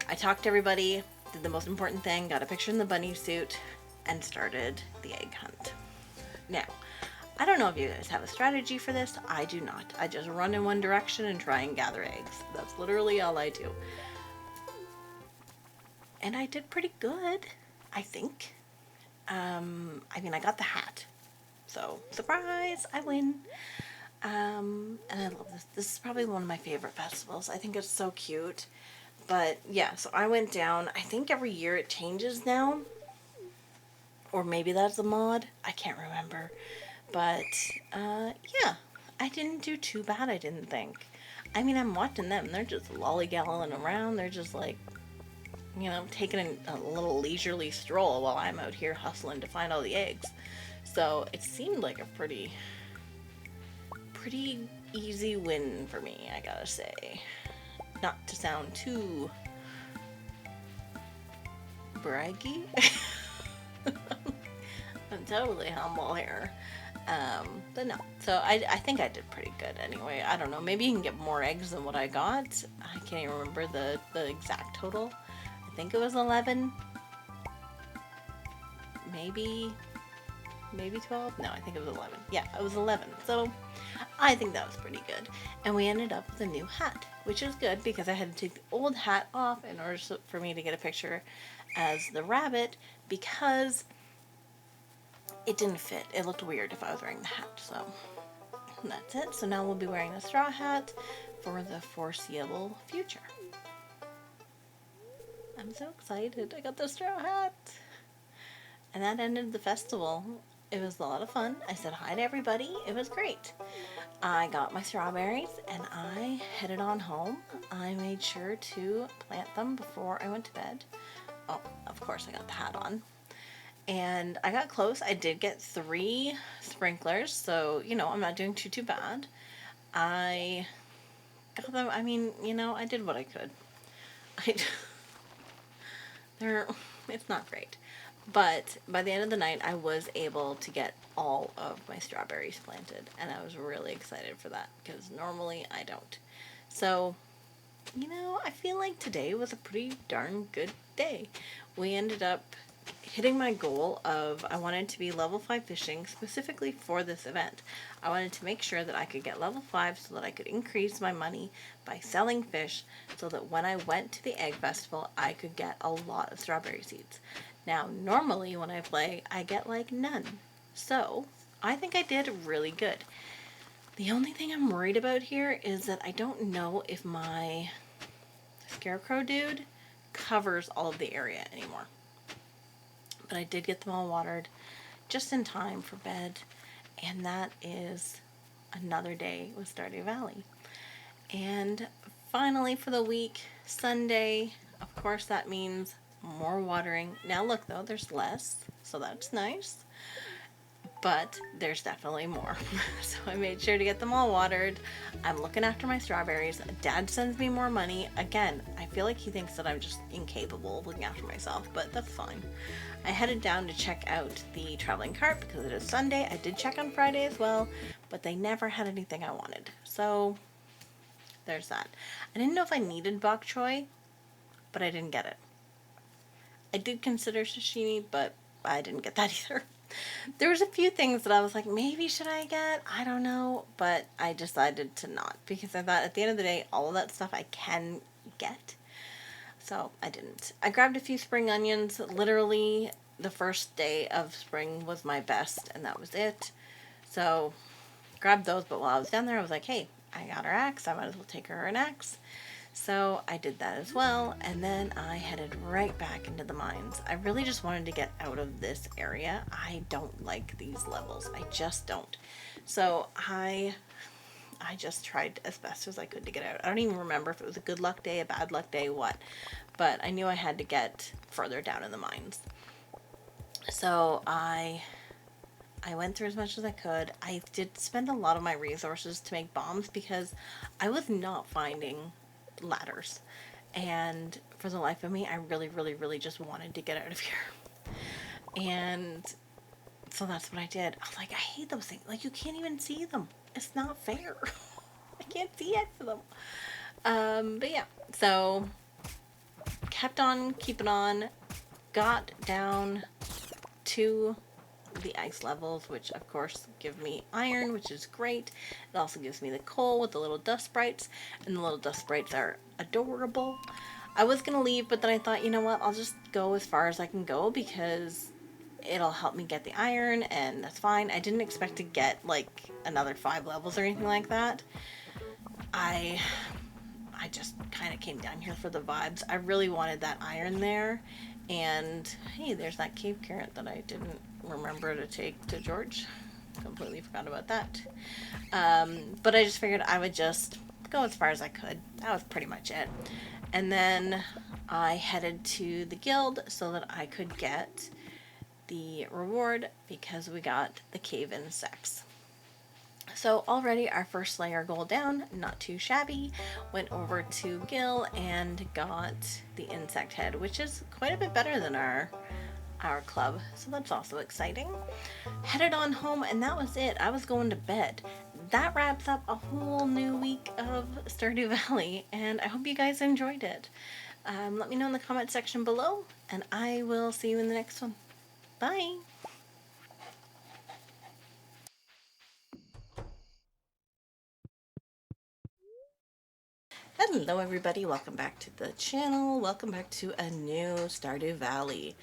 I talked to everybody, did the most important thing, got a picture in the bunny suit, and started the egg hunt. Now, I don't know if you guys have a strategy for this. I do not. I just run in one direction and try and gather eggs. That's literally all I do. And I did pretty good, I think. I mean, I got the hat. So, surprise, I win. And I love this. This is probably one of my favorite festivals. I think it's so cute. But yeah, so I went down. I think every year it changes now. Or maybe that's a mod. I can't remember. But, yeah, I didn't do too bad, I didn't think. I mean, I'm watching them. They're just lollygalling around. They're just taking a little leisurely stroll while I'm out here hustling to find all the eggs. So it seemed like a pretty easy win for me, I gotta say. Not to sound too braggy. I'm totally humble here. But no. So I think I did pretty good anyway. I don't know. Maybe you can get more eggs than what I got. I can't even remember the exact total. I think it was 11. Maybe. maybe 12. No, I think it was 11. Yeah, it was 11. So I think that was pretty good. And we ended up with a new hat, which is good because I had to take the old hat off in order for me to get a picture as the rabbit, because it didn't fit. It looked weird if I was wearing the hat. So that's it. So now we'll be wearing the straw hat for the foreseeable future. I'm so excited. I got the straw hat. And that ended the festival. It was a lot of fun. I said hi to everybody. It was great. I got my strawberries and I headed on home. I made sure to plant them before I went to bed. Oh, of course I got the hat on. And I got close. I did get 3 sprinklers, so, I'm not doing too bad. I got them, I did what I could. It's not great. But by the end of the night, I was able to get all of my strawberries planted, and I was really excited for that, because normally I don't. So, I feel like today was a pretty darn good day. We ended up hitting my goal of, I wanted to be level 5 fishing specifically for this event. I wanted to make sure that I could get level 5 so that I could increase my money by selling fish, so that when I went to the egg festival I could get a lot of strawberry seeds. Now normally when I play I get like none, so I think I did really good. The only thing I'm worried about here is that I don't know if my scarecrow dude covers all of the area anymore. But I did get them all watered just in time for bed, and that is another day with Stardew Valley. And finally for the week, Sunday, of course that means more watering. Now look though, there's less, so that's nice. But there's definitely more. So I made sure to get them all watered. I'm looking after my strawberries. Dad sends me more money. Again, I feel like he thinks that I'm just incapable of looking after myself, but that's fine. I headed down to check out the traveling cart because it is Sunday. I did check on Friday as well, but they never had anything I wanted. So there's that. I didn't know if I needed bok choy, but I didn't get it. I did consider sashimi, but I didn't get that either. There was a few things that I was like, maybe should I get? I don't know. But I decided to not, because I thought at the end of the day, all of that stuff I can get. So I didn't. I grabbed a few spring onions. Literally the first day of spring was my best, and that was it. So grabbed those, but while I was down there, I was like, hey, I got her axe. I might as well take her an axe. So I did that as well, and then I headed right back into the mines. I really just wanted to get out of this area. I don't like these levels. I just don't. So I just tried as best as I could to get out. I don't even remember if it was a good luck day, a bad luck day, what. But I knew I had to get further down in the mines. So I went through as much as I could. I did spend a lot of my resources to make bombs because I was not finding ladders, and for the life of me I really just wanted to get out of here. And so that's what I did. I was like, I hate those things, like you can't even see them. It's not fair. I can't see it for them. But yeah, so kept on keeping on, got down to the ice levels, which of course give me iron, which is great. It also gives me the coal with the little dust sprites, and the little dust sprites are adorable. I was gonna leave, but then I thought, you know what, I'll just go as far as I can go because it'll help me get the iron, and that's fine. I didn't expect to get like another 5 levels or anything like that. I just kind of came down here for the vibes. I really wanted that iron there, and hey, there's that cave carrot that I didn't remember to take to George. Completely forgot about that. But I just figured I would just go as far as I could. That was pretty much it. And then I headed to the guild so that I could get the reward because we got the cave insects. So already our first Slayer goal down, not too shabby. Went over to Gil and got the insect head, which is quite a bit better than our club, so that's also exciting. Headed on home, and that was it. I was going to bed. That wraps up a whole new week of Stardew Valley, and I hope you guys enjoyed it. Let me know in the comment section below, and I will see you in the next one. Bye! Hello everybody, welcome back to the channel. Welcome back to a new Stardew Valley.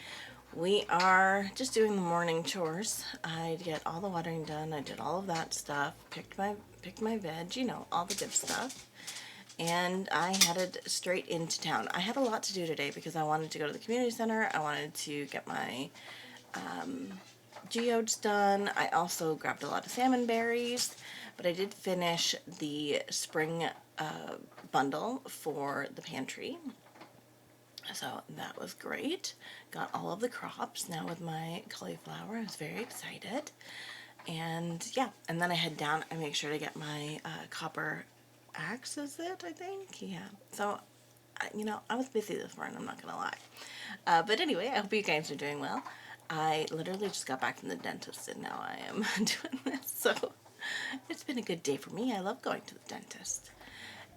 We are just doing the morning chores. I get all the watering done, I did all of that stuff, picked my veg, you know, all the good stuff. And I headed straight into town. I had a lot to do today because I wanted to go to the community center. I wanted to get my geodes done. I also grabbed a lot of salmon berries, but I did finish the spring bundle for the pantry. So that was great. Got all of the crops now with my cauliflower. I was very excited. And yeah, and then I head down. I make sure to get my copper axe, is it, I think? Yeah. So, you know, I was busy this morning, I'm not going to lie. But anyway, I hope you guys are doing well. I literally just got back from the dentist and now I am doing this. So, it's been a good day for me. I love going to the dentist.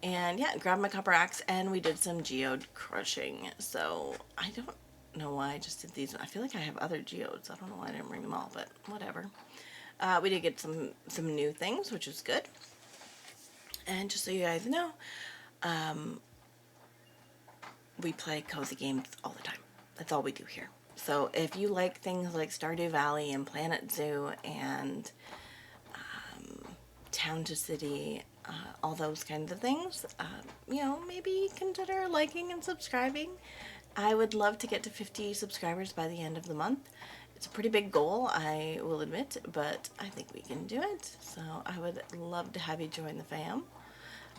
And yeah, grabbed my copper axe and we did some geode crushing. So, I don't know why I just did these. I feel like I have other geodes. I don't know why I didn't bring them all, but whatever. We did get some new things, which is good. And just so you guys know, we play cozy games all the time. That's all we do here. So if you like things like Stardew Valley and Planet Zoo and Town to City, all those kinds of things, you know, maybe consider liking and subscribing. I would love to get to 50 subscribers by the end of the month. It's a pretty big goal, I will admit, but I think we can do it. So I would love to have you join the fam.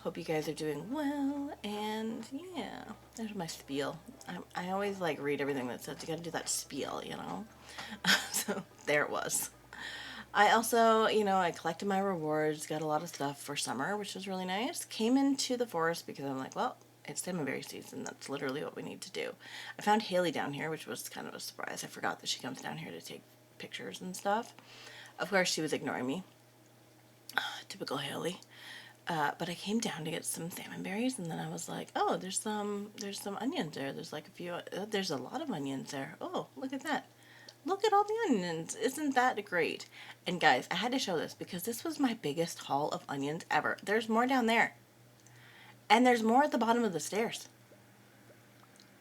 Hope you guys are doing well, and yeah, there's my spiel. I always like read everything that says you gotta do that spiel, you know? So there it was. I also, you know, I collected my rewards, got a lot of stuff for summer, which was really nice. Came into the forest because I'm like, well, it's salmonberry season. That's literally what we need to do. I found Haley down here, which was kind of a surprise. I forgot that she comes down here to take pictures and stuff. Of course, she was ignoring me. Typical Haley. But I came down to get some salmon berries, and then I was like, oh, there's some onions there. There's like a few, there's a lot of onions there. Oh, look at that. Look at all the onions. Isn't that great? And guys, I had to show this because this was my biggest haul of onions ever. There's more down there. And there's more at the bottom of the stairs.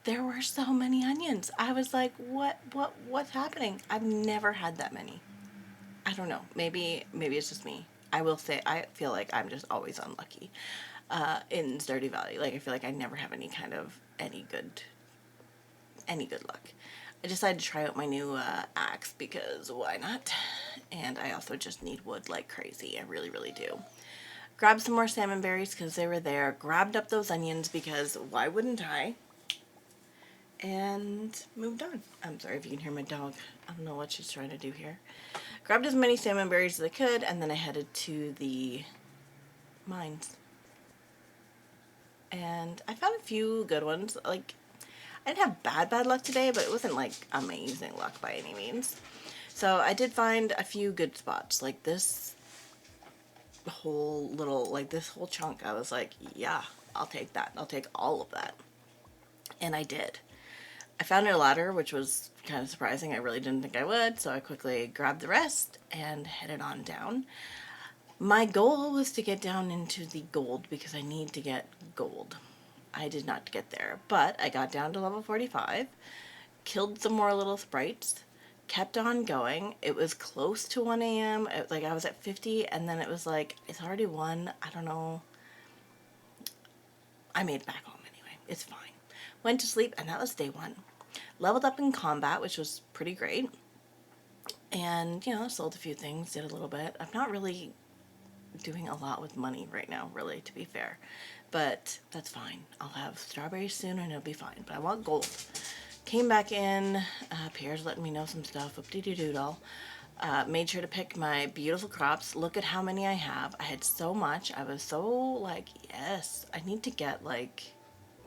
There were so many onions. I was like, what's happening? I've never had that many. I don't know. Maybe it's just me. I will say I feel like I'm just always unlucky in Stardew Valley. Like I feel like I never have any good luck. I decided to try out my new axe because why not? And I also just need wood like crazy. I really, really do. Grabbed some more salmon berries because they were there. Grabbed up those onions because why wouldn't I? And moved on. I'm sorry if you can hear my dog. I don't know what she's trying to do here. Grabbed as many salmon berries as I could, and then I headed to the mines. And I found a few good ones. Like, I didn't have bad luck today, but it wasn't like amazing luck by any means. So I did find a few good spots. Like this whole chunk. I was like, yeah, I'll take that. I'll take all of that. And I did. I found a ladder, which was kind of surprising. I really didn't think I would, so I quickly grabbed the rest and headed on down. My goal was to get down into the gold because I need to get gold. I did not get there, but I got down to level 45, killed some more little sprites, kept on going. It was close to 1 a.m. Like I was at 50, and then it was like, it's already 1. I don't know. I made it back home anyway. It's fine. Went to sleep, and that was day 1. Leveled up in combat, which was pretty great. And, you know, sold a few things, did a little bit. I'm not really doing a lot with money right now, really, to be fair. But that's fine. I'll have strawberries soon and it'll be fine. But I want gold. Came back in. Pierre's letting me know some stuff. Whoop-de-doo-doodle. Made sure to pick my beautiful crops. Look at how many I have. I had so much. I was so like, yes, I need to get like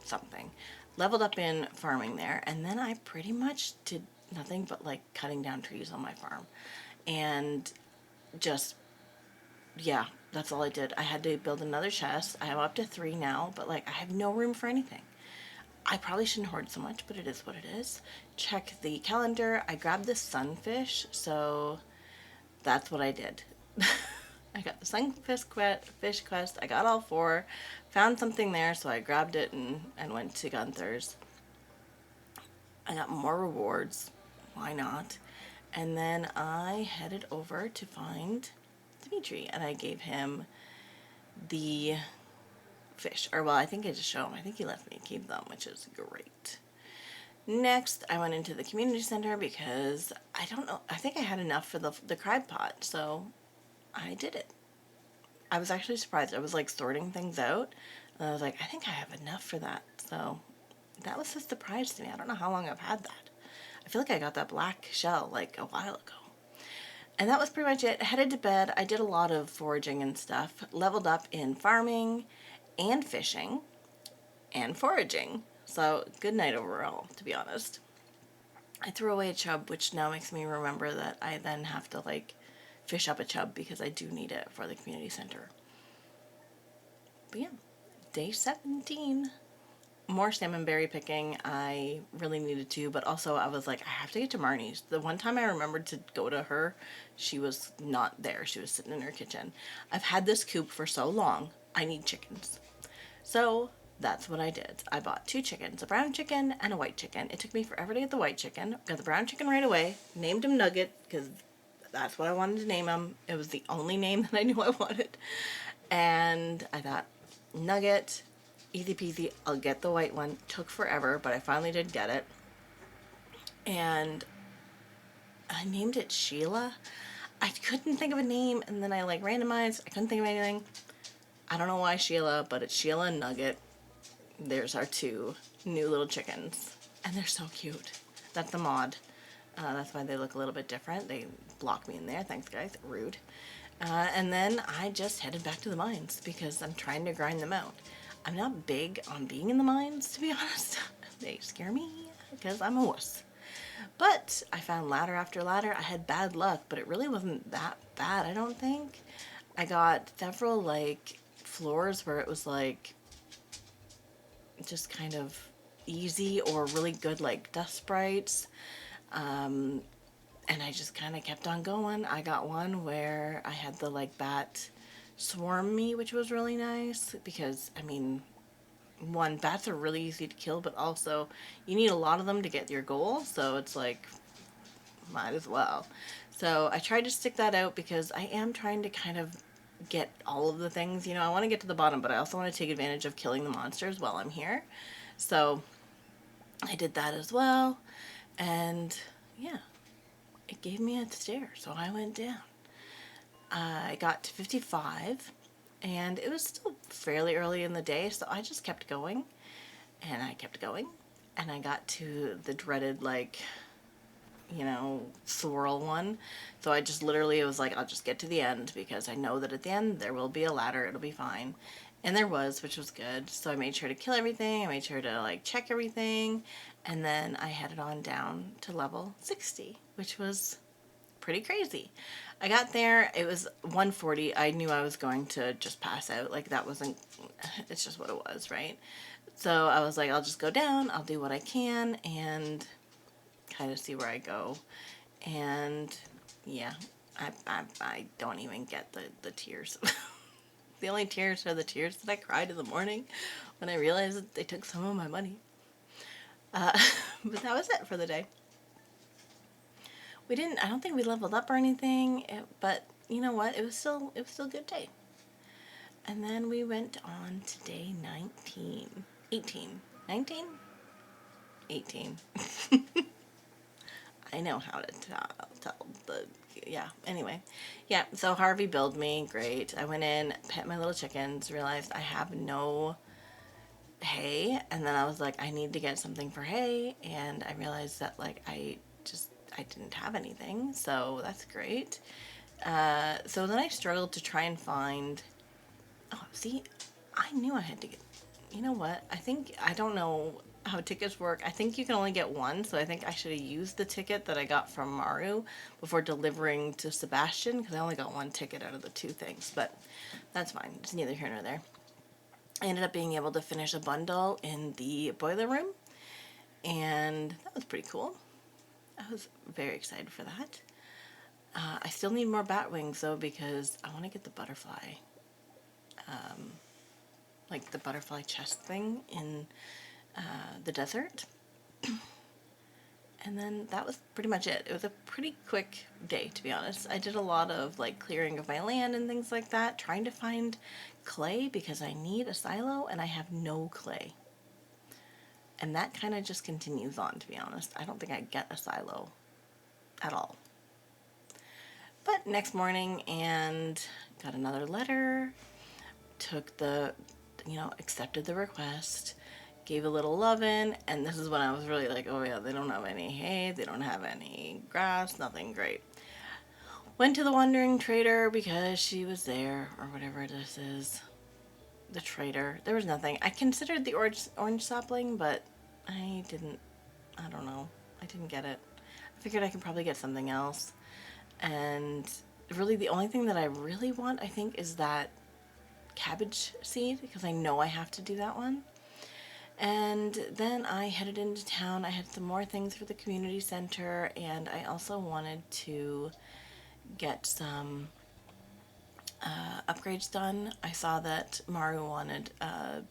something. Leveled up in farming there, and then I pretty much did nothing but like cutting down trees on my farm. And just, yeah, that's all I did. I had to build another chest. I have up to 3 now, but like I have no room for anything. I probably shouldn't hoard so much, but it is what it is. Check the calendar. I grabbed this sunfish, so that's what I did. I got the fish quest. I got all 4. Found something there, so I grabbed it and went to Gunther's. I got more rewards. Why not? And then I headed over to find Dimitri, and I gave him the fish. Or, well, I think I just showed him. I think he left me keep them, which is great. Next, I went into the community center because I don't know. I think I had enough for the crab pot, so I did it. I was actually surprised. I was like sorting things out, and I was like, I think I have enough for that. So that was a surprise to me. I don't know how long I've had that. I feel like I got that black shell like a while ago. And that was pretty much it. Headed to bed. I did a lot of foraging and stuff. Leveled up in farming and fishing and foraging. So good night overall, to be honest. I threw away a chub, which now makes me remember that I then have to like fish up a chub because I do need it for the community center. But yeah, day 17. More salmon berry picking. I really needed to, but also I was like, I have to get to Marnie's. The one time I remembered to go to her, she was not there. She was sitting in her kitchen. I've had this coop for so long. I need chickens. So that's what I did. I bought 2 chickens, a brown chicken and a white chicken. It took me forever to get the white chicken. Got the brown chicken right away. Named him Nugget because that's what I wanted to name him. It was the only name that I knew I wanted. And I thought, Nugget, easy peasy, I'll get the white one. Took forever, but I finally did get it. And I named it Sheila. I couldn't think of a name, and then I like randomized. I couldn't think of anything. I don't know why Sheila, but it's Sheila and Nugget. There's our 2 new little chickens. And they're so cute. That's the mod. That's why they look a little bit different. They block me in there. Thanks, guys. Rude. And then I just headed back to the mines because I'm trying to grind them out. I'm not big on being in the mines, to be honest. They scare me because I'm a wuss. But I found ladder after ladder. I had bad luck, but it really wasn't that bad, I don't think. I got several, like, floors where it was, like, just kind of easy or really good, like, dust sprites. And I just kind of kept on going. I got one where I had the, like, bat swarm me, which was really nice because, I mean, one, bats are really easy to kill, but also you need a lot of them to get your goal, so it's like, might as well. So I tried to stick that out because I am trying to kind of get all of the things, you know, I want to get to the bottom, but I also want to take advantage of killing the monsters while I'm here. So I did that as well, and yeah, it gave me a stare, so I went down. I got to 55, and it was still fairly early in the day, so I just kept going, and I kept going, and I got to the dreaded, like, you know, swirl one. So I just literally, it was like, I'll just get to the end because I know that at the end there will be a ladder, it'll be fine. And there was, which was good. So I made sure to kill everything, I made sure to like check everything, and then I headed on down to level 60, which was pretty crazy. I got there, it was 140. I knew I was going to just pass out. Like, that wasn't, it's just what it was, right? So I was like, I'll just go down, I'll do what I can, and kind of see where I go. And yeah, I don't even get the tears. The only tears are the tears that I cried in the morning when I realized that they took some of my money. But that was it for the day. I don't think we leveled up or anything, but you know what? It was still a good day. And then we went on to day 19. 18. 19? 18. I know how to tell the, yeah, anyway. Yeah, so Harvey billed me, great. I went in, pet my little chickens, realized I have no hay, and then I was like, I need to get something for hay, and I realized that, like, I didn't have anything, so that's great. So then I struggled to try and find, oh, see, I knew I had to get, you know what, I don't know how tickets work. I think you can only get one, so I think I should have used the ticket that I got from Maru before delivering to Sebastian, because I only got one ticket out of the 2 things, but that's fine. It's neither here nor there. I ended up being able to finish a bundle in the boiler room, and that was pretty cool. I was very excited for that. I still need more bat wings though because I want to get the butterfly, like the butterfly chest thing in the desert. And then that was pretty much it. It was a pretty quick day, to be honest. I did a lot of like clearing of my land and things like that, trying to find clay because I need a silo and I have no clay. And that kind of just continues on, to be honest. I don't think I get a silo at all. But next morning, and got another letter, took the, accepted the request, gave a little lovin', and this is when I was really like, oh yeah, they don't have any hay, they don't have any grass, nothing great. Went to the Wandering Trader because she was there, or whatever this is. The trader. There was nothing. I considered the orange sapling, but I don't know. I didn't get it. I figured I could probably get something else. And really the only thing that I really want, I think, is that cabbage seed, because I know I have to do that one. And then I headed into town. I had some more things for the community center, and I also wanted to get some upgrades done. I saw that Maru wanted a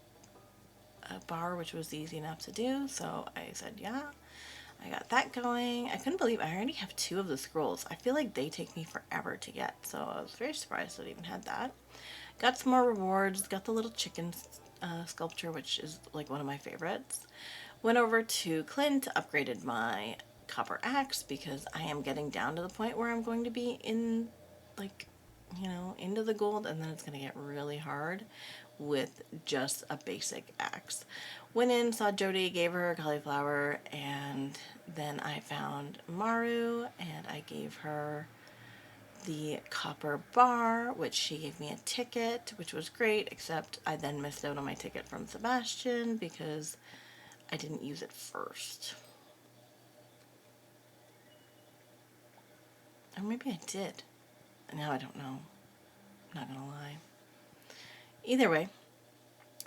bar, which was easy enough to do, so I said, yeah. I got that going. I couldn't believe I already have 2 of the scrolls. I feel like they take me forever to get, so I was very surprised that I even had that. Got some more rewards. Got the little chicken sculpture, which is like one of my favorites. Went over to Clint, upgraded my copper axe because I am getting down to the point where I'm going to be in, like, into the gold, and then it's going to get really hard with just a basic axe. Went in, saw Jody, gave her a cauliflower, and then I found Maru, and I gave her the copper bar, which she gave me a ticket, which was great, except I then missed out on my ticket from Sebastian because I didn't use it first. Or maybe I did. Now I don't know. I'm not gonna lie. Either way,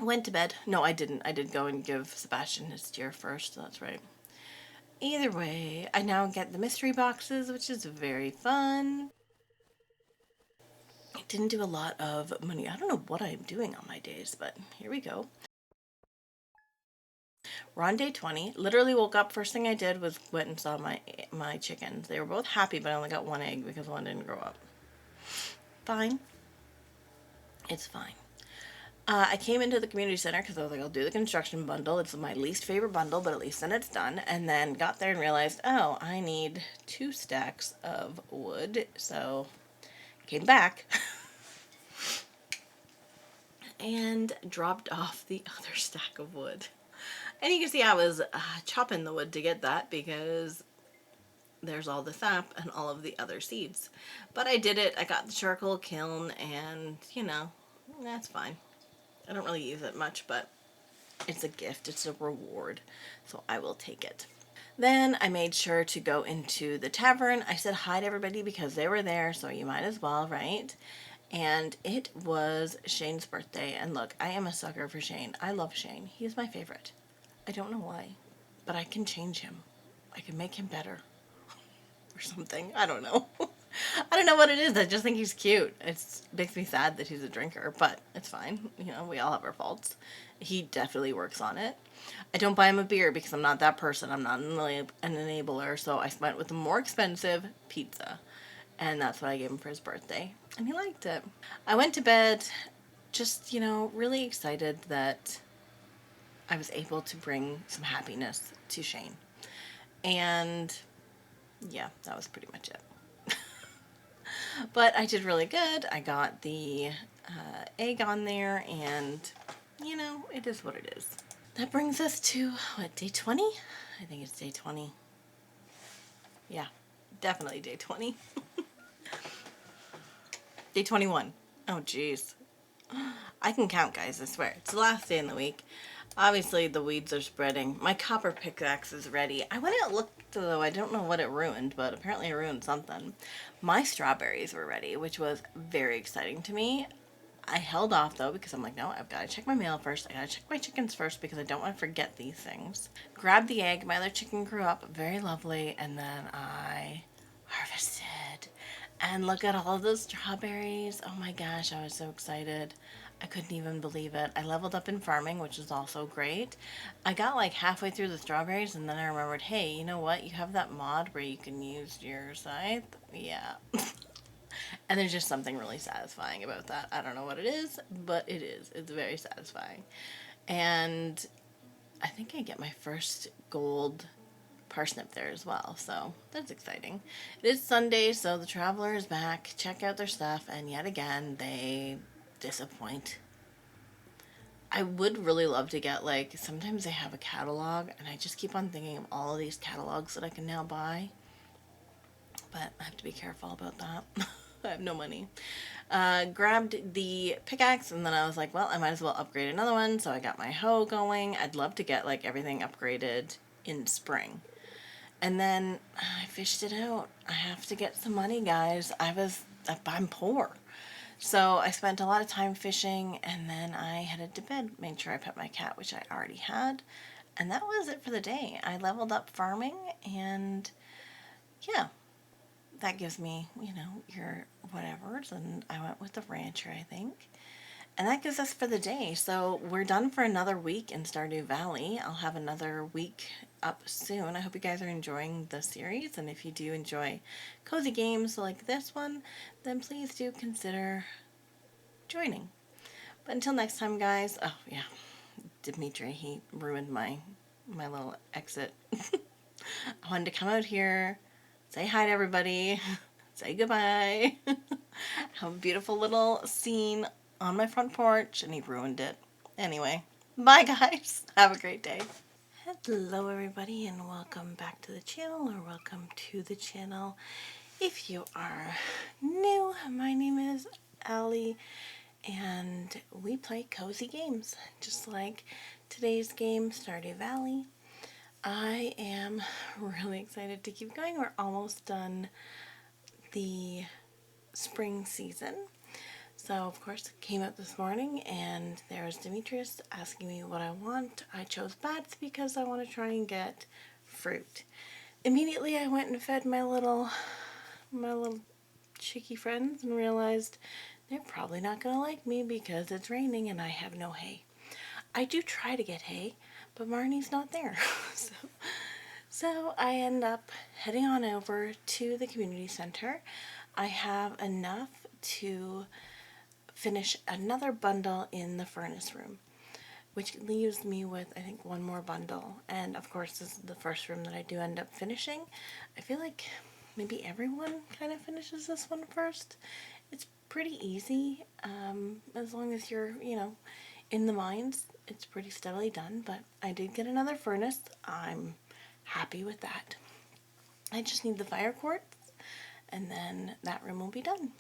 went to bed. No, I didn't. I did go and give Sebastian his steer first, so that's right. Either way, I now get the mystery boxes, which is very fun. I didn't do a lot of money. I don't know what I'm doing on my days, but here we go. We're on day 20. Literally woke up. First thing I did was went and saw my chickens. They were both happy, but I only got 1 egg because one didn't grow up. Fine. It's fine. I came into the community center because I was like, I'll do the construction bundle. It's my least favorite bundle, but at least then it's done. And then got there and realized, oh, I need 2 stacks of wood. So came back and dropped off the other stack of wood. And you can see I was chopping the wood to get that because there's all the sap and all of the other seeds. But I did it. I got the charcoal kiln, and, that's fine. I don't really use it much, but it's a gift. It's a reward. So I will take it. Then I made sure to go into the tavern. I said hi to everybody because they were there, so you might as well, right? And it was Shane's birthday. And look, I am a sucker for Shane. I love Shane. He's my favorite. I don't know why, but I can change him. I can make him better or something. I don't know. I don't know what it is. I just think he's cute. It makes me sad that he's a drinker, but it's fine. We all have our faults. He definitely works on it. I don't buy him a beer because I'm not that person. I'm not an enabler, so I went with a more expensive pizza. And that's what I gave him for his birthday. And he liked it. I went to bed just, really excited that I was able to bring some happiness to Shane. And yeah, that was pretty much it. But I did really good. I got the egg on there, and, it is what it is. That brings us to, what, day 20? I think it's day 20. Yeah, definitely day 20. Day 21. Oh, jeez. I can count, guys, I swear. It's the last day in the week. Obviously, the weeds are spreading. My copper pickaxe is ready. I went out and looked, though. I don't know what it ruined, but apparently it ruined something. My strawberries were ready, which was very exciting to me. I held off, though, because I'm like, no, I've got to check my mail first. I got to check my chickens first because I don't want to forget these things. Grabbed the egg. My other chicken grew up very lovely, and then I harvested. And look at all the strawberries. Oh my gosh, I was so excited. I couldn't even believe it. I leveled up in farming, which is also great. I got like halfway through the strawberries and then I remembered, hey, you know what? You have that mod where you can use your scythe. Yeah. And there's just something really satisfying about that. I don't know what it is, but it is. It's very satisfying. And I think I get my first gold parsnip there as well, so that's exciting. It is Sunday, so the traveler is back. Check out their stuff, and yet again, they disappoint. I would really love to get, like, sometimes they have a catalog, and I just keep on thinking of all of these catalogs that I can now buy, but I have to be careful about that. I have no money. Grabbed the pickaxe, and then I was like, well, I might as well upgrade another one, so I got my hoe going. I'd love to get, like, everything upgraded in spring. And then I fished it out. I have to get some money, guys. I'm poor. So I spent a lot of time fishing, and then I headed to bed, made sure I pet my cat, which I already had. And that was it for the day. I leveled up farming, and yeah, that gives me, your whatevers. And I went with the rancher, I think. And that gives us for the day. So we're done for another week in Stardew Valley. I'll have another week up soon. I hope you guys are enjoying the series. And if you do enjoy cozy games like this one, then please do consider joining. But until next time, guys. Oh, yeah. Dimitri, he ruined my little exit. I wanted to come out here, say hi to everybody, say goodbye, have a beautiful little scene on my front porch, and he ruined it. Anyway, bye guys. Have a great day. Hello everybody, and welcome back to the channel, or welcome to the channel. If you are new, my name is Allie, and we play cozy games, just like today's game, Stardew Valley. I am really excited to keep going. We're almost done the spring season. So, of course, it came out this morning, and there was Demetrius asking me what I want. I chose bats because I want to try and get fruit. Immediately, I went and fed my little cheeky friends and realized they're probably not going to like me because it's raining and I have no hay. I do try to get hay, but Marnie's not there. So I end up heading on over to the community center. I have enough to finish another bundle in the furnace room, which leaves me with, I think, one more bundle. And of course, this is the first room that I do end up finishing. I feel like maybe everyone kind of finishes this one first. It's pretty easy, as long as you're, in the mines. It's pretty steadily done, but I did get another furnace. I'm happy with that. I just need the fire quartz, and then that room will be done.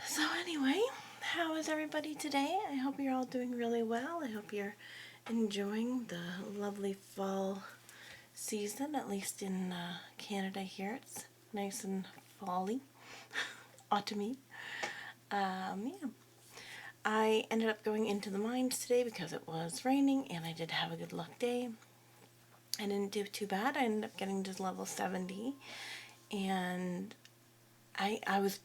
So anyway, how is everybody today? I hope you're all doing really well. I hope you're enjoying the lovely fall season, at least in Canada here. It's nice and fall-y, autumny. Yeah. I ended up going into the mines today because it was raining, and I did have a good luck day. I didn't do too bad. I ended up getting to level 70, and I was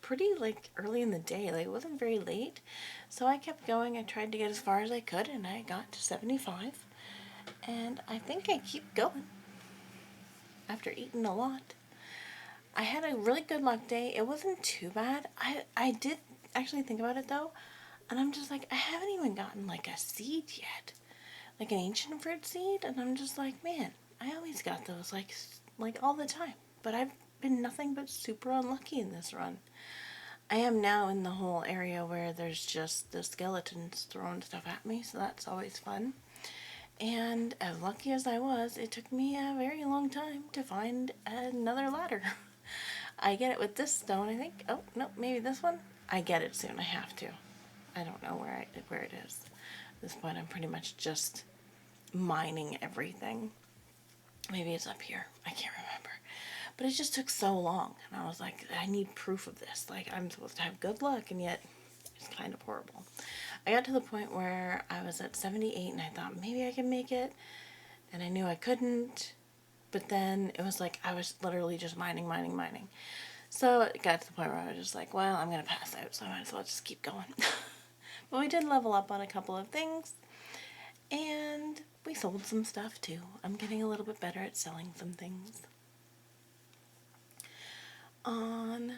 pretty, early in the day. It wasn't very late, so I kept going. I tried to get as far as I could, and I got to 75, and I think I keep going after eating a lot. I had a really good luck day. It wasn't too bad. I did actually think about it, though, and I'm just like, I haven't even gotten, a seed yet. Like an ancient fruit seed, and I'm just like, man, I always got those, like all the time. But I've been nothing but super unlucky in this run. I am now in the whole area where there's just the skeletons throwing stuff at me, so that's always fun. And as lucky as I was, it took me a very long time to find another ladder. I get it with this stone, I think. Oh, no, maybe this one? I get it soon. I have to. I don't know where it is. At this point, I'm pretty much just mining everything. Maybe it's up here. I can't remember. But it just took so long. And I was like, I need proof of this. I'm supposed to have good luck, and yet it's kind of horrible. I got to the point where I was at 78, and I thought maybe I can make it. And I knew I couldn't. But then it was like I was literally just mining, mining, mining. So it got to the point where I was just like, well, I'm going to pass out, so I might as well just keep going. But we did level up on a couple of things, and we sold some stuff too. I'm getting a little bit better at selling some things. On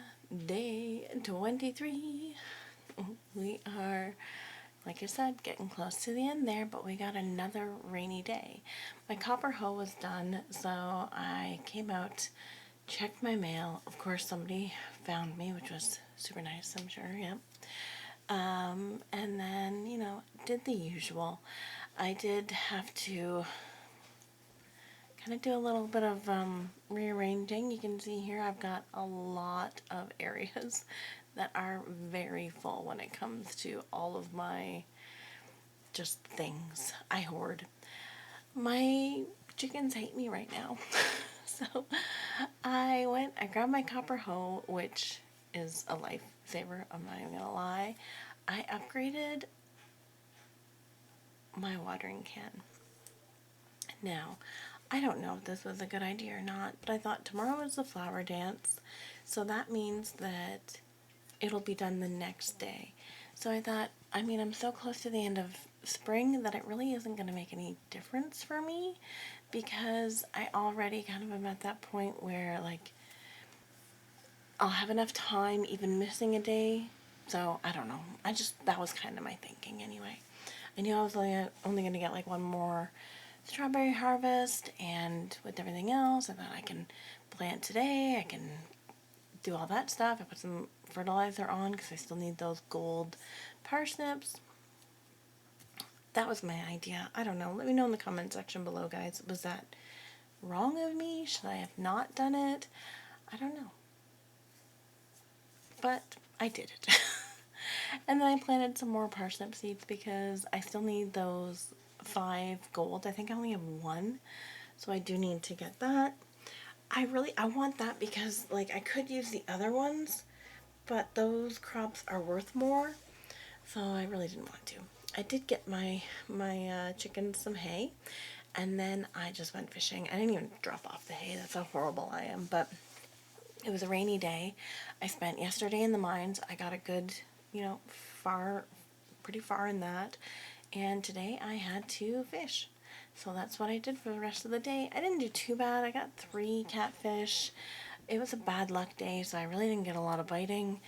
day 23, we are, like I said, getting close to the end there, but we got another rainy day. My copper hoe was done, so I came out, checked my mail. Of course, somebody found me, which was super nice, I'm sure, yep. And then, you know, did the usual. I did have to kind of do a little bit of rearranging. You can see here I've got a lot of areas that are very full when it comes to all of my just things I hoard. My chickens hate me right now. So I grabbed my copper hoe, which is a lifesaver, I'm not even gonna lie. I upgraded my watering can. Now, I don't know if this was a good idea or not, but I thought tomorrow is the flower dance, so that means that it'll be done the next day. So I thought, I mean, I'm so close to the end of spring that it really isn't going to make any difference for me, because I already kind of am at that point where, like, I'll have enough time even missing a day. So I don't know. That was kind of my thinking anyway. I knew I was only going to get like one more strawberry harvest, and with everything else, I thought I can plant today. I can do all that stuff. I put some fertilizer on because I still need those gold parsnips. That was my idea. I don't know. Let me know in the comment section below, guys. Was that wrong of me? Should I have not done it? I don't know. But I did it. And then I planted some more parsnip seeds because I still need those 5 gold. I think I only have 1. So I do need to get that. I want that because, like, I could use the other ones, but those crops are worth more. So I really didn't want to. I did get my chickens some hay, and then I just went fishing. I didn't even drop off the hay. That's how horrible I am. But it was a rainy day. I spent yesterday in the mines. I got a good, you know, pretty far in that. And today I had to fish. So that's what I did for the rest of the day. I didn't do too bad. I got 3 catfish. It was a bad luck day, so I really didn't get a lot of biting,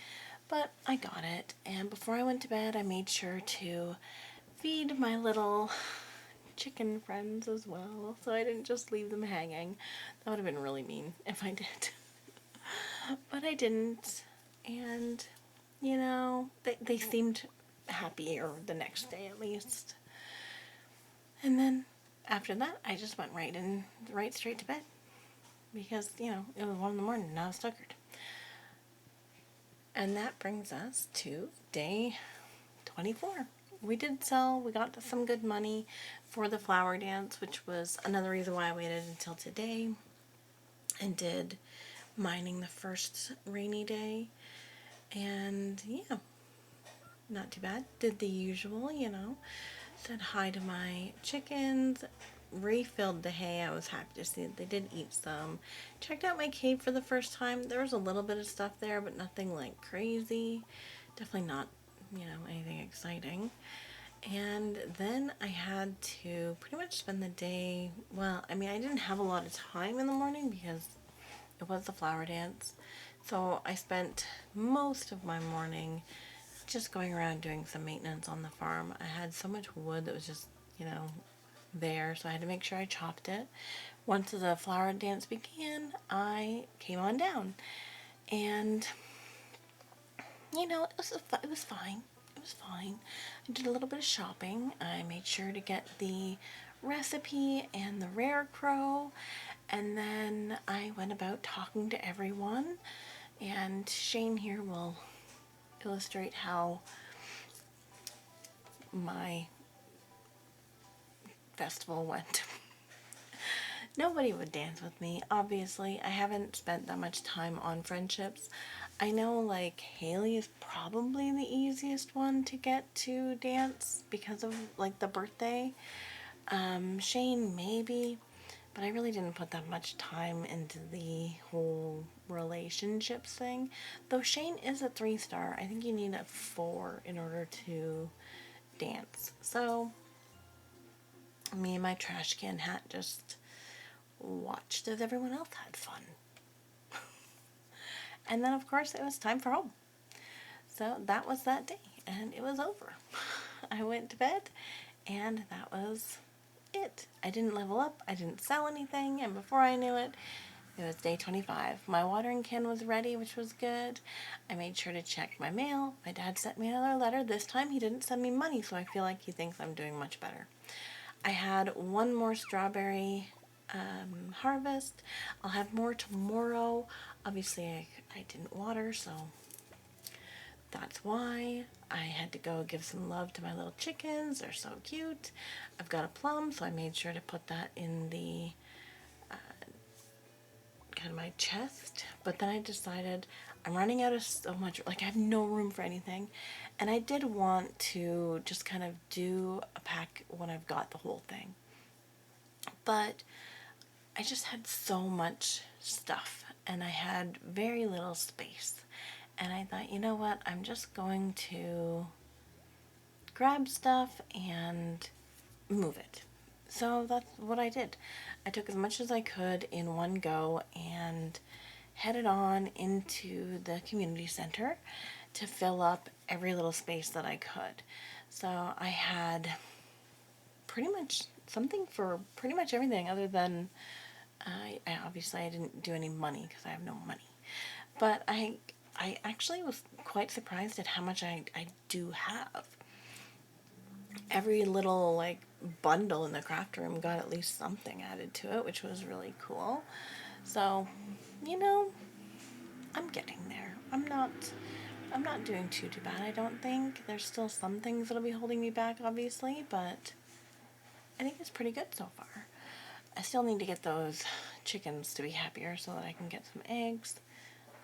but I got it. And before I went to bed, I made sure to feed my little chicken friends as well, so I didn't just leave them hanging. That would have been really mean if I did. But I didn't, and, you know, they seemed happier the next day at least. And then after that, I just went right straight to bed because, you know, it was 1 in the morning and I was tuckered. And that brings us to day 24. We got some good money for the flower dance, which was another reason why I waited until today and did mining the first rainy day. And yeah, not too bad. Did the usual, you know, said hi to my chickens, refilled the hay. I was happy to see that they did eat some. Checked out my cave for the first time. There was a little bit of stuff there, but nothing like crazy. Definitely not, you know, anything exciting. And then I had to pretty much spend the day, well, I mean, I didn't have a lot of time in the morning because it was the flower dance. So I spent most of my morning just going around doing some maintenance on the farm. I had so much wood that was just, you know, there, so I had to make sure I chopped it. Once the flower dance began, I came on down, and you know, it was fine. It was fine. I did a little bit of shopping. I made sure to get the recipe and the rare crow, and then I went about talking to everyone, and Shane here will illustrate how my festival went. Nobody would dance with me, obviously. I haven't spent that much time on friendships. I know, like, Haley is probably the easiest one to get to dance because of, like, the birthday. Shane, maybe. but I really didn't put that much time into the whole relationships thing. Though Shane is a 3-star, I think you need a 4 in order to dance. So me and my trash can hat just watched as everyone else had fun. And then, of course, it was time for home. So that was that day, and it was over. I went to bed, and that was it. I didn't level up, I didn't sell anything, and before I knew it, it was day 25. My watering can was ready, which was good. I made sure to check my mail. My dad sent me another letter. This time he didn't send me money, so I feel like he thinks I'm doing much better. I had one more strawberry harvest. I'll have more tomorrow. Obviously, I didn't water, so that's why. I had to go give some love to my little chickens. They're so cute. I've got a plum, so I made sure to put that in the kind of my chest. But then I decided I'm running out of so much, like I have no room for anything. And I did want to just kind of do a pack when I've got the whole thing. But I just had so much stuff and I had very little space. And I thought, you know what, I'm just going to grab stuff and move it. So that's what I did. I took as much as I could in one go and headed on into the community center to fill up every little space that I could. So I had pretty much something for pretty much everything other than obviously I didn't do any money because I have no money. But I actually was quite surprised at how much I do have. Every little like bundle in the craft room got at least something added to it, which was really cool. So, you know, I'm getting there. I'm not doing too bad, I don't think. There's still some things that'll be holding me back, obviously, but I think it's pretty good so far. I still need to get those chickens to be happier so that I can get some eggs.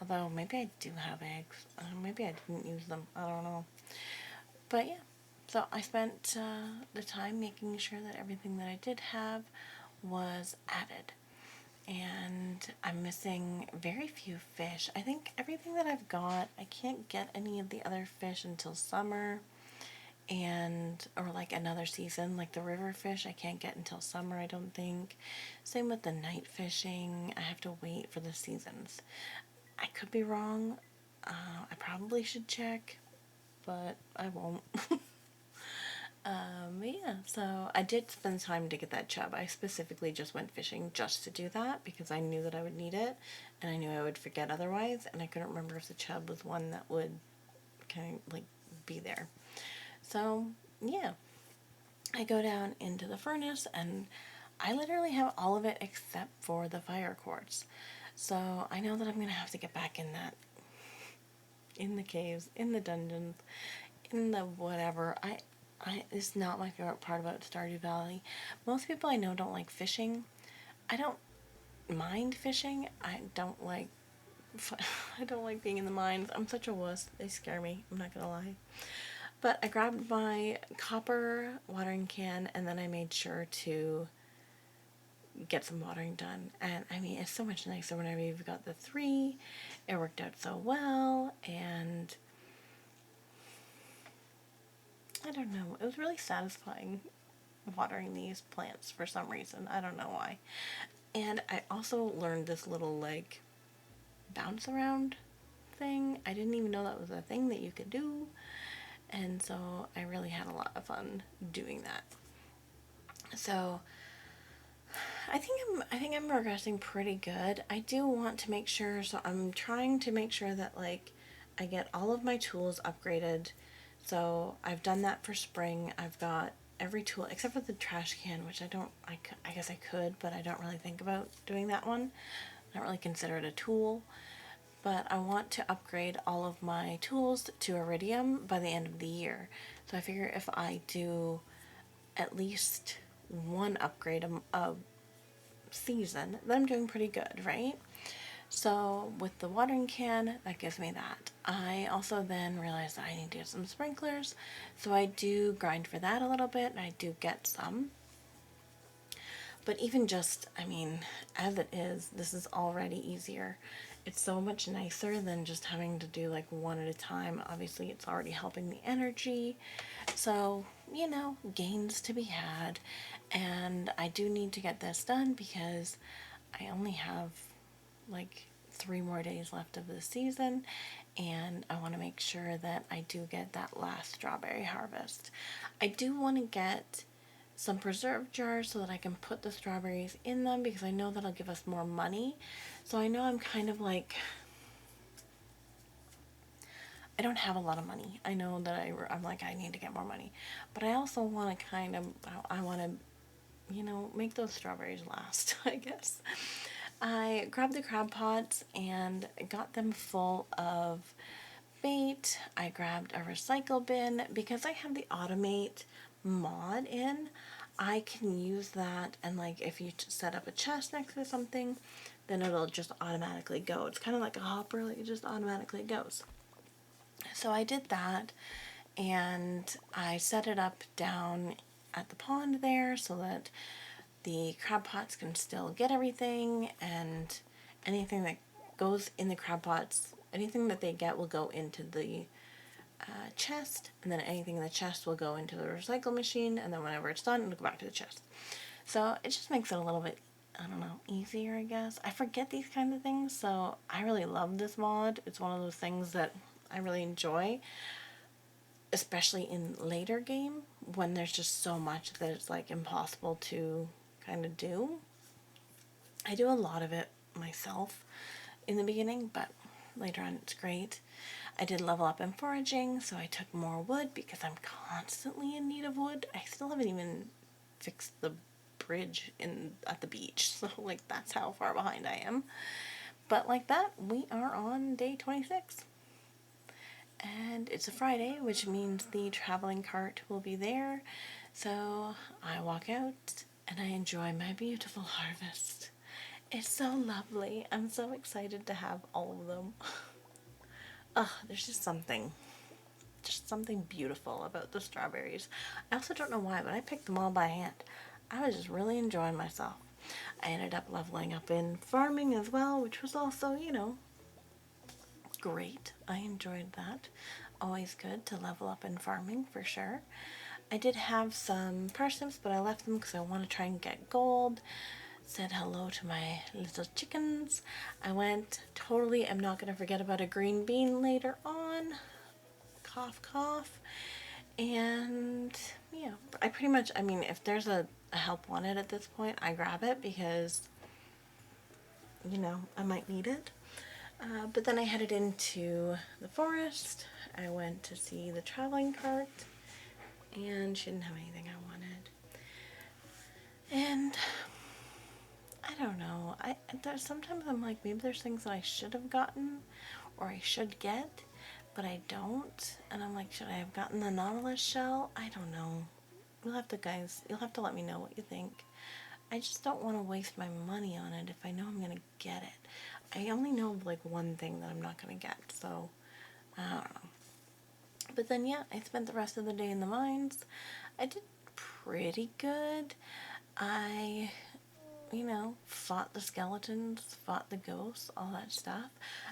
Although, maybe I do have eggs. Maybe I didn't use them. I don't know. But yeah, so I spent the time making sure that everything that I did have was added. And I'm missing very few fish. I think everything that I've got, I can't get any of the other fish until summer. Or like another season, like the river fish, I can't get until summer, I don't think. Same with the night fishing. I have to wait for the seasons. I could be wrong. I probably should check, but I won't. But yeah, so I did spend time to get that chub. I specifically just went fishing just to do that because I knew that I would need it and I knew I would forget otherwise, and I couldn't remember if the chub was one that would kind of like be there. So yeah, I go down into the furnace and I literally have all of it except for the fire quartz. So I know that I'm gonna have to get back in that, in the caves, in the dungeons, in the whatever. It's not my favorite part about Stardew Valley. Most people I know don't like fishing. I don't mind fishing. I don't like I don't like being in the mines. I'm such a wuss. They scare me. I'm not gonna lie. But I grabbed my copper watering can and then I made sure to get some watering done. And I mean, it's so much nicer whenever you've got the 3. It worked out so well, and I don't know, it was really satisfying watering these plants for some reason. I don't know why. And I also learned this little like bounce around thing. I didn't even know that was a thing that you could do. And so I really had a lot of fun doing that. So I think I'm progressing pretty good. I do want to make sure, so I'm trying to make sure that like I get all of my tools upgraded. So I've done that for spring. I've got every tool except for the trash can, which I guess I could, but I don't really think about doing that one. I don't really consider it a tool. But I want to upgrade all of my tools to iridium by the end of the year. So I figure if I do at least one upgrade a season, then I'm doing pretty good, right? So with the watering can, that gives me that. I also then realized that I need to get some sprinklers, so I do grind for that a little bit, and I do get some. But even just, I mean, as it is, this is already easier. It's so much nicer than just having to do like one at a time. Obviously, it's already helping the energy. So, gains to be had. And I do need to get this done because I only have like 3 more days left of the season, and I want to make sure that I do get that last strawberry harvest. I do want to get some preserve jars so that I can put the strawberries in them because I know that'll give us more money. So I know I'm kind of like, I don't have a lot of money. I know that I'm like, I need to get more money. But I also want to I want to, make those strawberries last, I guess. I grabbed the crab pots and got them full of bait. I grabbed a recycle bin because I have the automate mod in. I can use that, and like if you set up a chest next to something, then it'll just automatically go. It's kind of like a hopper, like it just automatically goes. So I did that, and I set it up down at the pond there so that the crab pots can still get everything, and anything that goes in the crab pots, anything that they get will go into the chest, and then anything in the chest will go into the recycle machine, and then whenever it's done, it'll go back to the chest. So it just makes it a little bit, I don't know, easier, I guess. I forget these kind of things, so I really love this mod. It's one of those things that I really enjoy, especially in later game when there's just so much that it's like impossible to kind of do. I do a lot of it myself in the beginning, but later on it's great. I did level up in foraging, so I took more wood because I'm constantly in need of wood. I still haven't even fixed the bridge at the beach, so like that's how far behind I am. But like that, we are on day 26. And it's a Friday, which means the traveling cart will be there. So I walk out and I enjoy my beautiful harvest. It's so lovely. I'm so excited to have all of them. Ugh, there's just something beautiful about the strawberries. I also don't know why, but I picked them all by hand. I was just really enjoying myself. I ended up leveling up in farming as well, which was also, great. I enjoyed that. Always good to level up in farming for sure. I did have some parsnips, but I left them because I want to try and get gold. Said hello to my little chickens. I went, totally am not going to forget about a green bean later on. Cough, cough. And yeah, I pretty much, I mean, if there's a help wanted at this point, I grab it because, I might need it. But then I headed into the forest. I went to see the traveling cart, and she didn't have anything I wanted. And I don't know. Sometimes I'm like, maybe there's things that I should have gotten or I should get, but I don't. And I'm like, should I have gotten the Nautilus shell? I don't know. You'll have to let me know what you think. I just don't want to waste my money on it if I know I'm going to get it. I only know like one thing that I'm not going to get, so I don't know. But then yeah, I spent the rest of the day in the mines. I did pretty good. I fought the skeletons, fought the ghosts, all that stuff.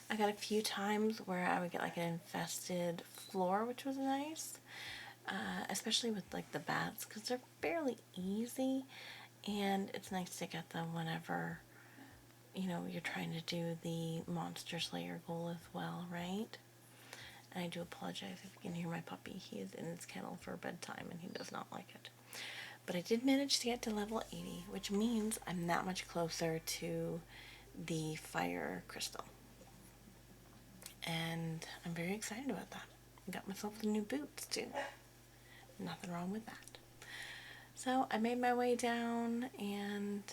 I got a few times where I would get like an infested floor, which was nice. Especially with like the bats, because they're fairly easy, and it's nice to get them whenever, you're trying to do the Monster Slayer goal as well, right? And I do apologize if you can hear my puppy. He is in his kennel for bedtime, and he does not like it. But I did manage to get to level 80, which means I'm that much closer to the fire crystal. And I'm very excited about that. I got myself the new boots too. Nothing wrong with that. So I made my way down, and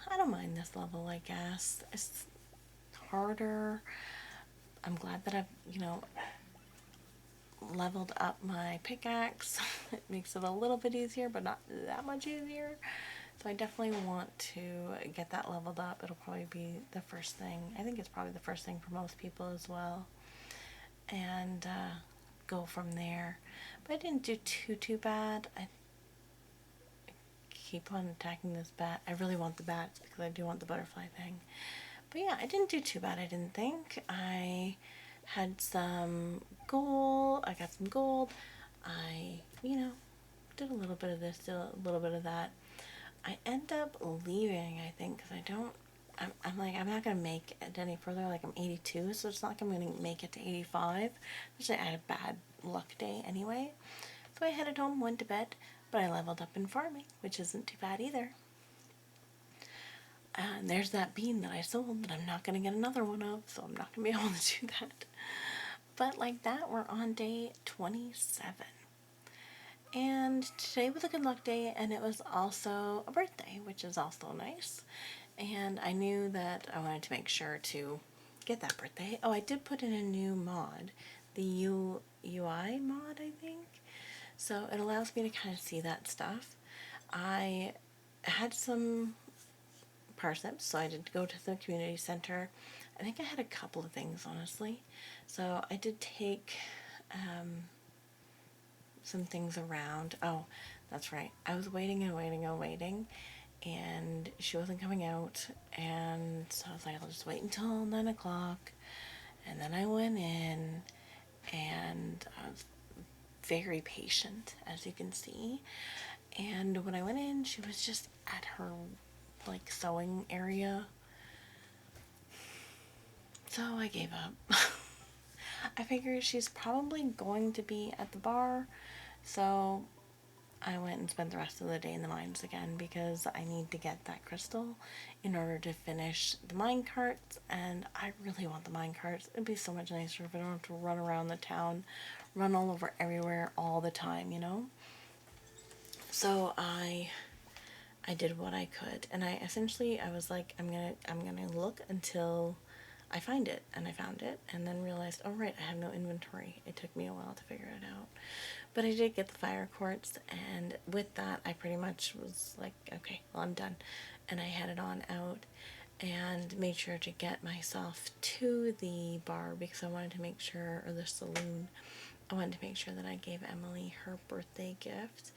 I don't mind this level, I guess. It's harder. I'm glad that I've, leveled up my pickaxe. It makes it a little bit easier, but not that much easier. So I definitely want to get that leveled up. It'll probably be the first thing. I think it's probably the first thing for most people as well. And go from there. But I didn't do too bad. I keep on attacking this bat. I really want the bats because I do want the butterfly thing. But yeah, I didn't do too bad, I didn't think. I had some gold. I got some gold. I, did a little bit of this, did a little bit of that. I end up leaving, I think, because I'm like, I'm not going to make it any further. Like, I'm 82, so it's not like I'm going to make it to 85. Actually, I had a bad luck day anyway. So I headed home, went to bed, but I leveled up in farming, which isn't too bad either. And there's that bean that I sold that I'm not going to get another one of, so I'm not going to be able to do that. But like that, we're on day 27. And today was a good luck day, and it was also a birthday, which is also nice. And I knew that I wanted to make sure to get that birthday. Oh, I did put in a new mod, the UI mod, I think. So it allows me to kind of see that stuff. I had some parsnips, so I did go to the community center. I think I had a couple of things, honestly. So I did take some things around. Oh, that's right. I was waiting and waiting and waiting, and she wasn't coming out, and so I was like, I'll just wait until 9 o'clock. And then I went in, and I was very patient, as you can see. And when I went in, she was just at her like sewing area. So I gave up. I figured she's probably going to be at the bar, so I went and spent the rest of the day in the mines again because I need to get that crystal in order to finish the mine carts, and I really want the mine carts. It'd be so much nicer if I don't have to run around the town, run all over everywhere all the time, So I did what I could, and I was like, I'm gonna look until I find it, and I found it, and then realized, oh right, I have no inventory. It took me a while to figure it out, but I did get the fire quartz, and with that, I pretty much was like, okay, well, I'm done, and I headed on out, and made sure to get myself to the bar because I wanted to make sure, or the saloon, I wanted to make sure that I gave Emily her birthday gift.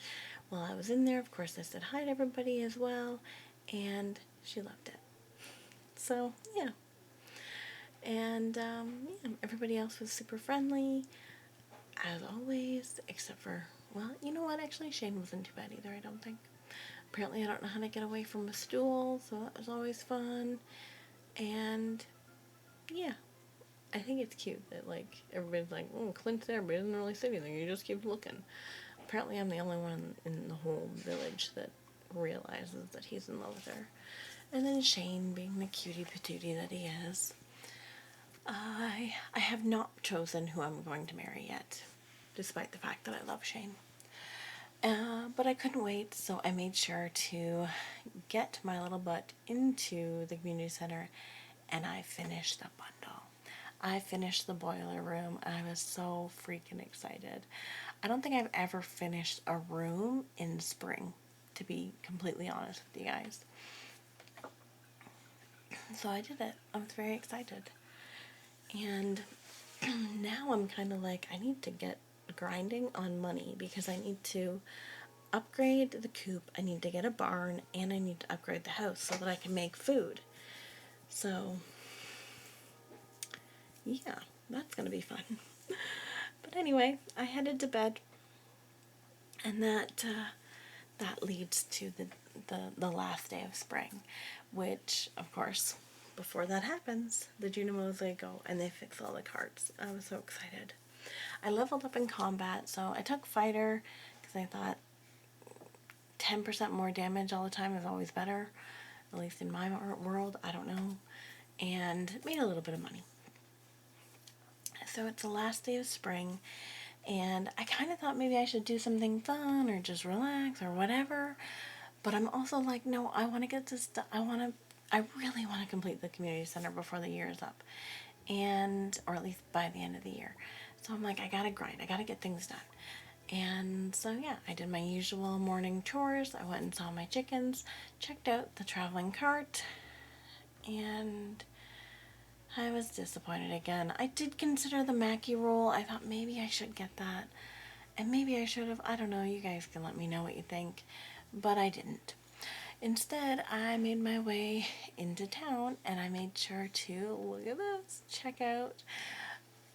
While I was in there, of course, I said hi to everybody as well, and she loved it. So, yeah. And, everybody else was super friendly, as always, except for, well, you know what, actually, Shane wasn't too bad either, I don't think. Apparently, I don't know how to get away from a stool, so that was always fun. And, yeah. I think it's cute that, like, everybody's like, oh, Clint's there, but he doesn't really say anything, you just keep looking. Apparently I'm the only one in the whole village that realizes that he's in love with her. And then Shane, being the cutie patootie that he is, I have not chosen who I'm going to marry yet, despite the fact that I love Shane. But I couldn't wait, so I made sure to get my little butt into the community center, and I finished the bundle. I finished the boiler room, and I was so freaking excited. I don't think I've ever finished a room in spring, to be completely honest with you guys. So I did it. I was very excited. And now I'm kind of like, I need to get grinding on money because I need to upgrade the coop, I need to get a barn, and I need to upgrade the house so that I can make food. So, yeah, that's going to be fun. But anyway, I headed to bed, and that leads to the last day of spring, which, of course, before that happens, the Junimos, they go and they fix all the carts. I was so excited. I leveled up in combat, so I took fighter because I thought 10% more damage all the time is always better, at least in my world, I don't know, and made a little bit of money. So it's the last day of spring, and I kind of thought maybe I should do something fun or just relax or whatever, but I'm also like, no, I want to get this done. I really want to complete the community center before the year is up, or at least by the end of the year. So I'm like, I gotta grind, I gotta get things done. And so yeah, I did my usual morning chores. I went and saw my chickens, checked out the traveling cart, and I was disappointed again. I did consider the Mackie roll. I thought maybe I should get that, and maybe I should have. I don't know, you guys can let me know what you think, but I didn't. Instead, I made my way into town and I made sure to, look at this, check out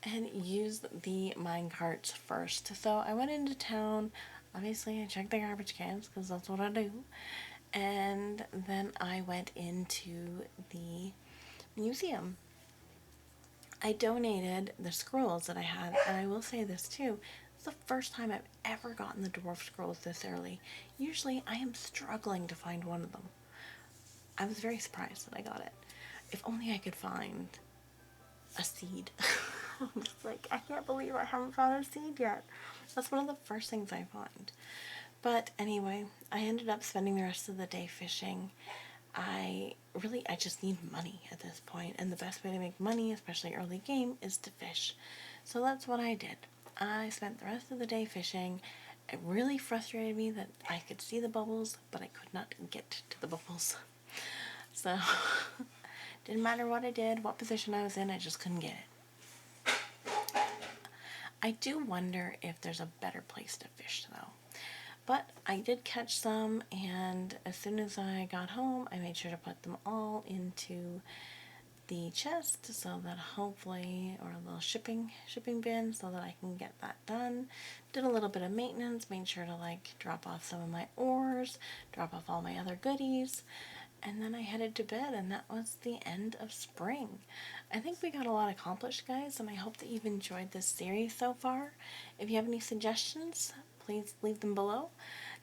and use the mine carts first. So I went into town. Obviously, I checked the garbage cans because that's what I do. And then I went into the museum. I donated the scrolls that I had, and I will say this too. It's the first time I've ever gotten the dwarf scrolls this early. Usually, I am struggling to find one of them. I was very surprised that I got it. If only I could find a seed. I'm just like, I can't believe I haven't found a seed yet. That's one of the first things I find. But anyway, I ended up spending the rest of the day fishing. I just need money at this point, and the best way to make money, especially early game, is to fish. So that's what I did. I spent the rest of the day fishing. It really frustrated me that I could see the bubbles, but I could not get to the bubbles. So, didn't matter what I did, what position I was in, I just couldn't get it. I do wonder if there's a better place to fish, though. But I did catch some, and as soon as I got home, I made sure to put them all into the chest so that hopefully, or a little shipping bin so that I can get that done. Did a little bit of maintenance, made sure to like drop off some of my ores, drop off all my other goodies, and then I headed to bed, and that was the end of spring. I think we got a lot accomplished, guys, and I hope that you've enjoyed this series so far. If you have any suggestions, please leave them below.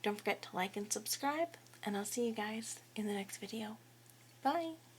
Don't forget to like and subscribe, and I'll see you guys in the next video. Bye!